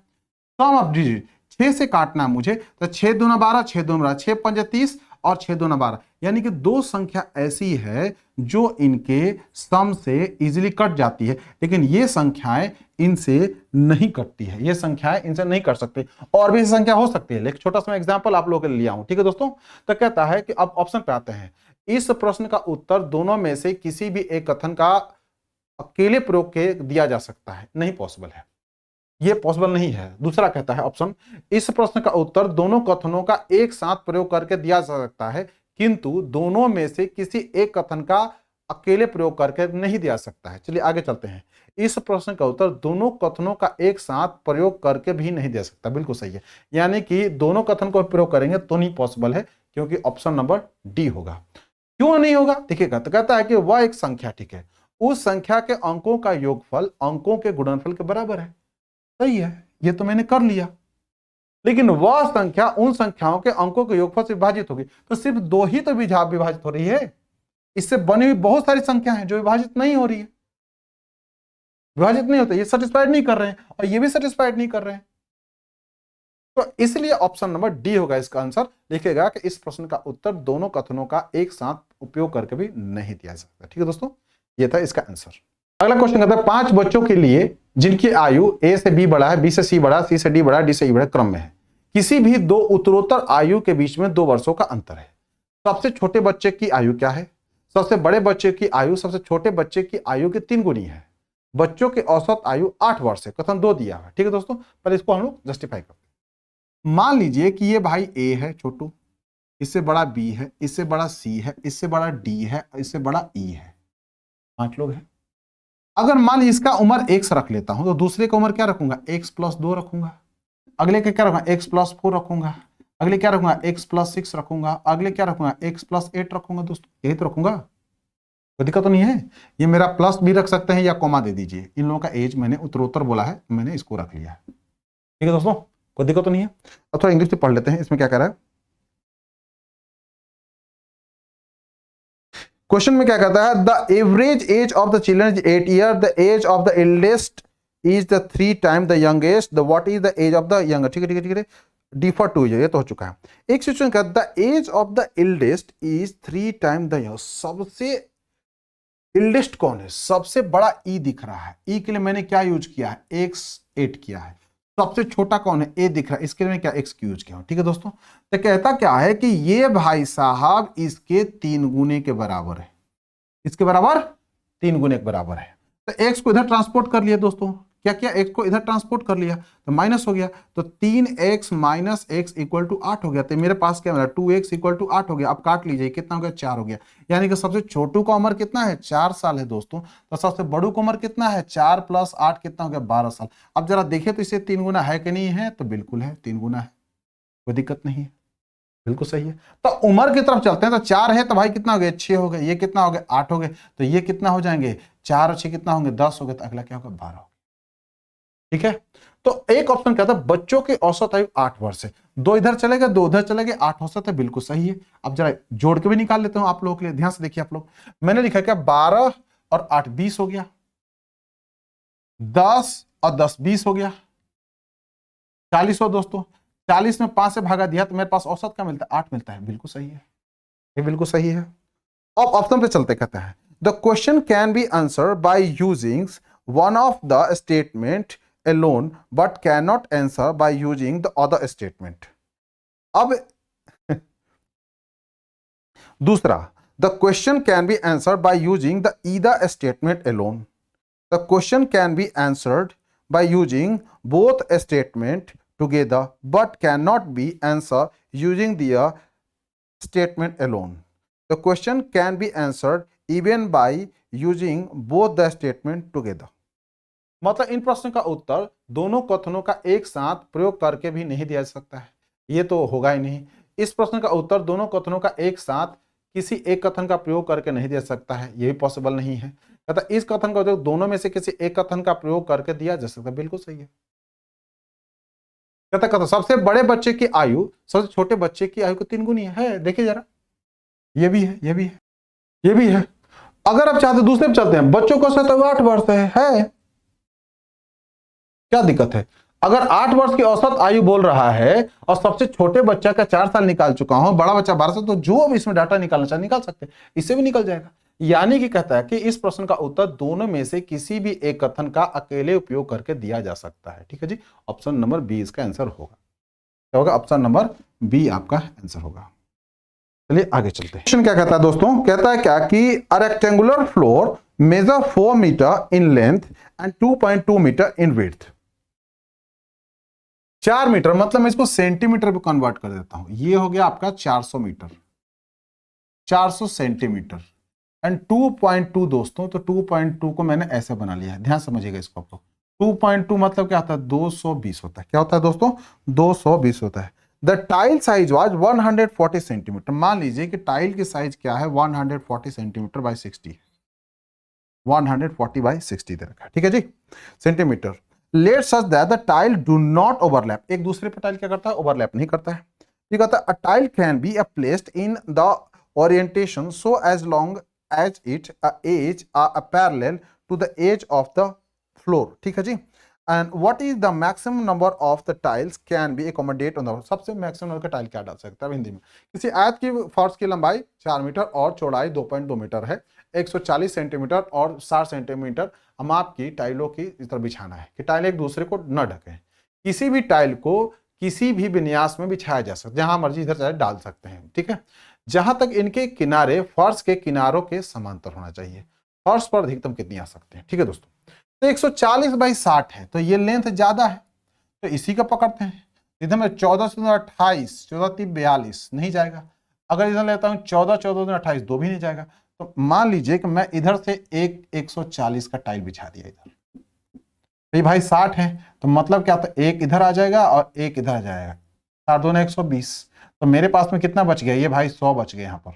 सम ऑफ डिजिट 6 से काटना है मुझे, तो 6 दूना 12, 6 दूना 12, 6 पंजे 30 और 6 दूना 12, यानी कि दो संख्या ऐसी है जो इनके सम से इजीली कट जाती है, लेकिन ये संख्याएं इनसे नहीं कटती है, ये संख्याएं इनसे नहीं कट सकते। और भी संख्या हो सकती है, लेकिन छोटा सा एग्जांपल आप लोगों के लिए लिया हूं, ठीक है दोस्तों। तो कहता है कि अब ऑप्शन पे आते हैं, इस प्रश्न का उत्तर दोनों में से किसी भी एक कथन का अकेले प्रयोग के दिया जा सकता है, नहीं पॉसिबल है, ये पॉसिबल नहीं है। दूसरा कहता है ऑप्शन, इस प्रश्न का उत्तर दोनों कथनों का एक साथ प्रयोग करके दिया जा सकता है, किंतु दोनों में से किसी एक कथन का अकेले प्रयोग करके नहीं दिया सकता है। चलिए आगे चलते हैं। इस प्रश्न का उत्तर दोनों कथनों का एक साथ प्रयोग करके भी नहीं दे सकता, बिल्कुल सही है, यानी कि दोनों कथन को प्रयोग करेंगे तो नहीं पॉसिबल है, क्योंकि ऑप्शन नंबर डी होगा। क्यों नहीं होगा देखिएगा, तो कहता है कि वह एक संख्या, ठीक है, उस संख्या के अंकों का योगफल अंकों के गुणनफल के बराबर है। सही है, ये तो मैंने कर लिया, लेकिन वह संख्या उन संख्याओं के अंकों के योगफल से विभाजित होगी, तो सिर्फ दो ही तो विभाजित हो रही है, इससे बनी हुई बहुत सारी संख्या हैं जो विभाजित नहीं हो रही है, विभाजित नहीं होते, ये सेटिस्फाइड नहीं कर रहे हैं और ये भी सेटिस्फाइड नहीं कर रहे हैं। तो इसलिए ऑप्शन नंबर डी होगा इसका आंसर। लिखेगा कि इस प्रश्न का उत्तर दोनों कथनों का एक साथ उपयोग करके भी नहीं दिया जा सकता। ठीक है दोस्तों, ये था इसका आंसर। अगला क्वेश्चन कहता है 5 बच्चों के लिए जिनकी आयु ए से बी बड़ा है, बी से सी बड़ा, सी से डी बड़ा, डी से ई बड़ा क्रम में है, किसी भी दो उत्तरोत्तर आयु के बीच में 2 वर्षों का अंतर है। सबसे छोटे बच्चे की आयु क्या है, सबसे बड़े बच्चे की आयु सबसे छोटे बच्चे की आयु के 3 गुनी है, बच्चों की औसत आयु 8 वर्ष है, कथन 2 दिया है। ठीक है दोस्तों, पहले इसको हम लोग जस्टिफाई करते हैं। मान लीजिए कि ये भाई ए है छोटू, इससे बड़ा बी है, इससे बड़ा सी है, इससे बड़ा डी है, इससे बड़ा ई है, 5 लोग हैं। अगर मान लीजिए इसका उम्र x रख लेता हूं, तो दूसरे का उम्र क्या रखूंगा, x+2 रखूंगा, अगले का क्या रखूंगा, x+4 रखूंगा, अगले क्या रखूंगा, x+6 रखूंगा, अगले क्या रखूंगा, x+8 रखूंगा। दोस्तों यही तो रखूंगा, कोई दिक्कत तो नहीं है। ये मेरा प्लस भी रख सकते हैं या कॉमा दे दीजिए, इन लोगों का एज मैंने उत्तरोत्तर बोला है, मैंने इसको रख लिया है। ठीक है दोस्तों, कोई दिक्कत तो नहीं है। अब थोड़ा इंग्लिश में पढ़ लेते हैं, इसमें क्या कह रहा है क्वेश्चन में, क्या कहता है, the average age of the children is 8 year, the as of the eldest is the 3 time the youngest, the what is the as of the younger. ठीक है ठीक है ठीक है, डी फॉर 2, ये तो हो चुका है। एक सिचुएशन का the as of the eldest is 3 time the younger, सबसे एल्डेस्ट कौन है, सबसे बड़ा ई दिख रहा है, ई के लिए मैंने क्या यूज किया है, x8 किया है। सबसे छोटा कौन है, ए दिख रहा है, इसके लिए मैं क्या x यूज किया हूं। ठीक है दोस्तों, तो कहता क्या है कि ये भाई साहब इसके 3 गुने के बराबर है, इसके बराबर 3 गुने के बराबर है। तो x को इधर ट्रांसपोर्ट कर लिया दोस्तों, क्या किया, x को इधर ट्रांसपोर्ट कर लिया तो माइनस हो गया, तो 3x minus x equal to 8 हो गया। तो मेरे पास क्या मिला, 2x इक्वल टू 8 हो गया। अब काट लीजिए, कितना हो गया, 4 हो गया। यानी कि सबसे छोटू का उम्र कितना है, 4 साल है दोस्तों, तो सबसे बड़ू का उम्र कितना है, 4 + 8 कितना हो गया, 12 साल। अब जरा देखिए तो इसे 3 गुना है कि नहीं है, तो बिल्कुल है, 3 गुना है, कोई दिक्कत नहीं है, बिल्कुल सही है। तो उम्र की तरफ चलते हैं, तो 4 है तो भाई कितना हो गया, 6 हो गए, ये कितना हो गया, 8 हो गए, तो ये कितना हो जाएंगे, 4 और 6 कितना होंगे, 10 हो गए, तो अगला क्या होगा, 12 हो गया। ठीक है, तो एक ऑप्शन क्या था, बच्चों की औसत आयु 8 वर्ष है, 2 इधर चले गए 2 उधर चले गए, 8 औसत है, बिल्कुल सही है। अब जरा जोड़ के भी निकाल लेते हूं आप लोगों के लिए, ध्यान से देखिए आप लोग, मैंने लिखा क्या, 12 और 8 20 हो गया, 10 और 10 20 हो गया, 40 हो दोस्तों। 40 में 5 से भागा दिया तो मेरे पास औसत क्या मिलता है, 8 मिलता है, बिल्कुल सही है, ये बिल्कुल सही है। अब ऑप्शन पे चलते, कहता है the question can be answer by using one of the statement alone but cannot answer by using the other statement. अब दूसरा, the question can be answered by using the either statement alone. The question can be answered by using both statement together but cannot be answered using the statement alone. The question can be answered even by using both the statement together. मतलब इन प्रश्न का उत्तर दोनों कथनों का एक साथ प्रयोग करके भी नहीं दिया जा सकता है, ये तो होगा ही नहीं। इस प्रश्न का उत्तर दोनों कथनों का एक साथ किसी एक कथन का प्रयोग करके नहीं दिया जा सकता है, ये भी पॉसिबल नहीं है। कहता इस कथन का उत्तर दोनों में से किसी एक कथन का प्रयोग करके दिया जा सकता है, बिल्कुल सही है। कहता सबसे बड़े बच्चे की आयु सबसे छोटे बच्चे की आयु को 3 गुनी है। देखिए जरा, ये भी है, ये भी है, ये भी है। अगर आप चाहते दूसरे पे चलते हैं, बच्चों को 8 वर्ष है, क्या दिक्कत है? अगर 8 वर्ष की औसत आयु बोल रहा है और सबसे छोटे बच्चा का 4 साल निकाल चुका हूं, बड़ा बच्चा 12 साल, तो जो अब इसमें डाटा निकालना चाहे निकाल सकते हैं, इससे भी निकल जाएगा। यानी कि कहता है कि इस प्रश्न का उत्तर दोनों में से किसी भी एक कथन का अकेले उपयोग करके दिया जा सकता है। ठीक है जी, ऑप्शन नंबर बी इसका आंसर होगा। क्या होगा? ऑप्शन नंबर बी आपका आंसर होगा। चलिए आगे चलते हैं। क्वेश्चन क्या कहता है दोस्तों? कहता है क्या कि a rectangular floor measure 4 metre in length and 2.2 metre in width. 4 metre मतलब मैं इसको सेंटीमीटर में कन्वर्ट कर देता हूं, ये हो गया आपका 400 मीटर, 400 सेंटीमीटर एंड 2.2 दोस्तों, तो 2.2 को मैंने ऐसे बना लिया है, ध्यान समझिएगा इसको। आपको 2.2 मतलब क्या होता है? 220 होता है। क्या होता है दोस्तों? 220 होता है। The tile size was 140 centimetre. मान लीजिए कि टाइल की साइज क्या है? 140 सेंटीमीटर बाई 60, 140 बाई 60 दे रखा है। ठीक है जी, centimetre. Let such that the tile do not overlap. एक दूसरे पर टाइल क्या करता है? ओवरलैप नहीं करता है। ये कहता है a tile can be placed in the orientation so as long as it is parallel to the as of the floor. ठीक है जी। And what is the maximum number of the tiles can be accommodate on the. सबसे maximum number का tile क्या डाल सकता है हिंदी में? किसी आयत की फर्श की लंबाई 4 मीटर और चौड़ाई 2.2 मीटर है, 140 सेंटीमीटर और 60 सेंटीमीटर माप की टाइलों की इस तरह बिछाना है कि टाइल एक दूसरे को न ढके। किसी भी टाइल को किसी भी विन्यास में बिछाया जा सकता है, जहां मर्जी इधर चाहे डाल सकते हैं। ठीक है, जहां तक इनके किनारे फर्श के किनारों के समांतर होना चाहिए। फर्श पर अधिकतम कितनी आ सकते हैं? ठीक है दोस्तों, तो 140 बाई 60 है, तो ये लेंथ ज्यादा है, तो इसी का पकड़ते हैं। इधर में 14 से 28, 14 3 42 नहीं जाएगा। अगर इधर लेता हूं 14 14 28, दो भी नहीं जाएगा। तो मान लीजिए कि मैं इधर से एक 140 का टाइल बिछा दिया इधर, तो भाई 60 है, तो मतलब क्या होता है? एक इधर आ जाएगा और एक इधर आ जाएगा, 60 दूना 120। तो मेरे पास में कितना बच गया? ये भाई 100 बच गए। यहाँ पर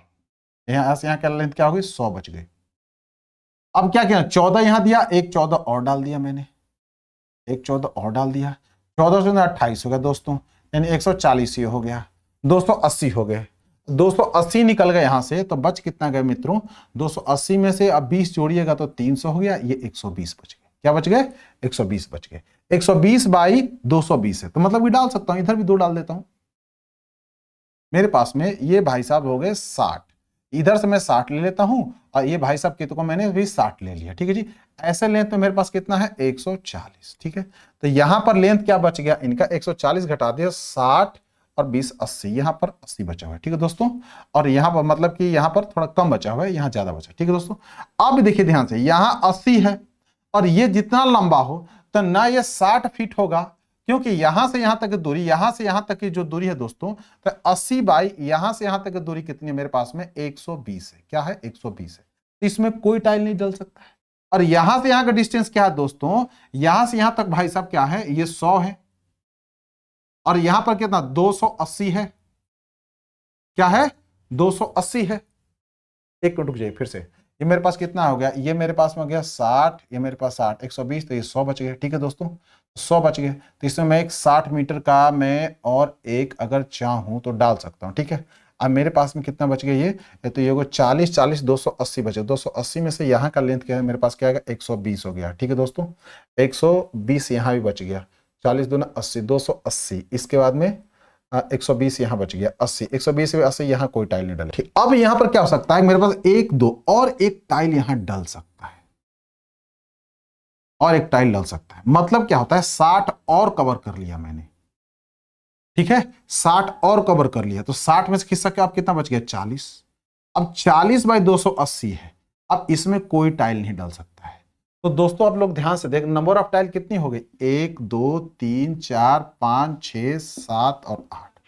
यहाँ से यहाँ क्या लेंथ क्या होगी? 100 बच गए। अब क्या किया? 14 यहां दिया, एक 14 और डाल दिया मैंने, एक 14 और डाल दिया, 14 से 28 हो गया दोस्तों, यानी 140 ये हो गया, 280 हो गए। 280 निकल गए यहां से, तो बच कितना गए मित्रों? 280 में से अब 20 जोड़िएगा तो 300 हो गया, ये 120 बच गए। क्या बच गए? 120 बच गए। 120 बाई 220 है, तो मतलब कि डाल सकता हूं, इधर भी 2 डाल देता हूं। मेरे पास में ये भाई साहब हो गए 60, इधर से मैं 60 ले लेता हूं और ये भाई साहब के तो मैंने भी 60 ले लिया। ठीक है जी, ऐसे लेंथ में मेरे पास कितना है? 140। ठीक है, तो यहां पर लेंथ क्या बच गया इनका? 140 घटा दिया, 60 और 20 80, यहां पर 80 बचा हुआ है। ठीक है दोस्तों, और यहां पर मतलब कि यहां पर थोड़ा कम बचा हुआ है, यहां ज्यादा बचा। ठीक है दोस्तों, अब देखिए ध्यान से, यहां 80 है और ये जितना लंबा हो तो ना ये 60 फीट होगा, क्योंकि यहां से यहां तक की दूरी, यहां से यहां तक की जो दूरी है दोस्तों, तो 80 बाई यहां से यहां तक की दूरी कितनी है मेरे पास में? 120 है। क्या है? 120 है। तो इसमें कोई टाइल नहीं डल सकता है। और यहां से यहां का डिस्टेंस क्या है दोस्तों? यहां से यहां तक भाई साहब क्या है? ये 100 है, और यहां पर कितना? 280 है। क्या है? 280 है। एक मिनट रुक जाइए फिर से, ये मेरे पास कितना हो गया? ये मेरे पास में हो गया 60, ये मेरे पास 60, 120, तो ये 100 बच गए। ठीक है दोस्तों, 100 बच गए, तो इसमें मैं एक 60 मीटर का मैं और एक अगर चाहूं तो डाल सकता हूं। ठीक है, अब मेरे पास में कितना बच गया? ये तो ये होगा 40 40, 280 बचे। 280 में से यहाँ का लेंथ क्या है मेरे पास? क्या है? 120 हो गया। ठीक है दोस्तों, 120 यहाँ भी बच गया, 40 दूना 80, 280। इसके बाद में 120 यहां बच गया, 80, 120 से 80, यहां कोई टाइल नहीं डले। अब यहां पर क्या हो सकता है? मेरे पास एक दो और एक टाइल यहां डल सकता है, और एक टाइल डल सकता है। मतलब क्या होता है? 60 और कवर कर लिया मैंने। ठीक है, 60 और कवर कर लिया, तो 60 में से खिसक के आप कितना बच गया? 40। अब 40 बाई 280 है, अब इसमें कोई टाइल नहीं डल सकता है। तो दोस्तों आप लोग ध्यान से देख, नंबर ऑफ टाइल कितनी हो गई? 1 2 3 4 5 6 7 और 8।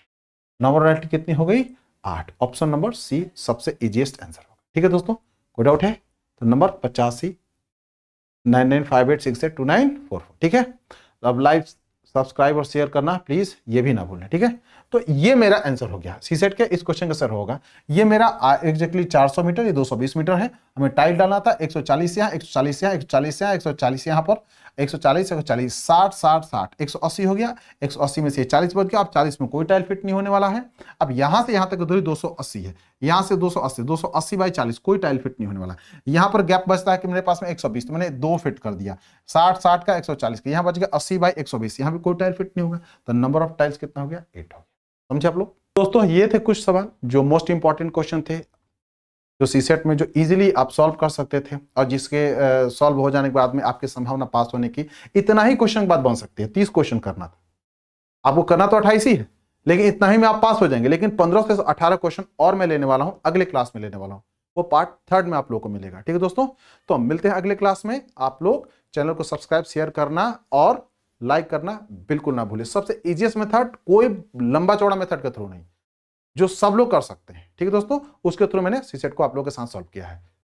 नंबर ऑफ टाइल कितनी हो गई? 8। ऑप्शन नंबर सी सबसे इजीएस्ट आंसर होगा। ठीक है दोस्तों, कोई डाउट है? तो नंबर 85 9958682944। ठीक है, अब लाइक सब्सक्राइब और शेयर करना प्लीज ये भी ना भूलें। ठीक है, तो ये मेरा आंसर हो गया सीसेट के इस क्वेश्चन का सर होगा। ये मेरा एग्जैक्टली 400 मीटर, ये 220 मीटर है। हमें टाइल डालना था 140 यहाँ, 140 यहाँ, 140 यहाँ, 140 यहाँ पर, 140 140 60 60 60 180 हो गया। 180 में से 40 बच गया। अब 40 में कोई टाइल फिट नहीं होने वाला है। अब यहां से यहां तक दूरी 280 है, यहां से 280, 280 बाई 40 कोई टाइल फिट नहीं होने वाला। यहां पर गैप बचता है कि मेरे पास में 120, तो मैंने 2 फिट कर दिया। 60 60 का 140 का, यहां बच गया 80 बाई 120, यहां भी कोई टाइल फिट नहीं होगा। तो नंबर ऑफ टाइल्स कितना हो गया? 8 हो गया। समझे आप लोग? दोस्तों ये थे कुछ सवाल जो मोस्ट इंपॉर्टेंट क्वेश्चन थे, जो सीसेट में जो इजीली आप सॉल्व कर सकते थे, और जिसके सॉल्व हो जाने के बाद में आपकी संभावना पास होने की इतना ही क्वेश्चन के बाद बन सकती है। 30 क्वेश्चन करना था आपको, करना तो 28 ही है, लेकिन इतना ही में आप पास हो जाएंगे। लेकिन 15 से 18 क्वेश्चन और मैं लेने वाला हूं, अगले क्लास में लेने वाला हूं, वो पार्ट 3 में आप लोगों को मिलेगा। ठीक है दोस्तों, तो हम मिलते हैं अगले क्लास में। आप लोग चैनल को सब्सक्राइब शेयर करना और लाइक करना बिल्कुल ना भूलें। सबसे इजीएस्ट मेथड, कोई लंबा चौड़ा मेथड के थ्रू नहीं, जो सब लोग कर सकते हैं। ठीक है दोस्तों, उसके थ्रू मैंने सीसेट को आप लोगों के साथ सॉल्व किया है।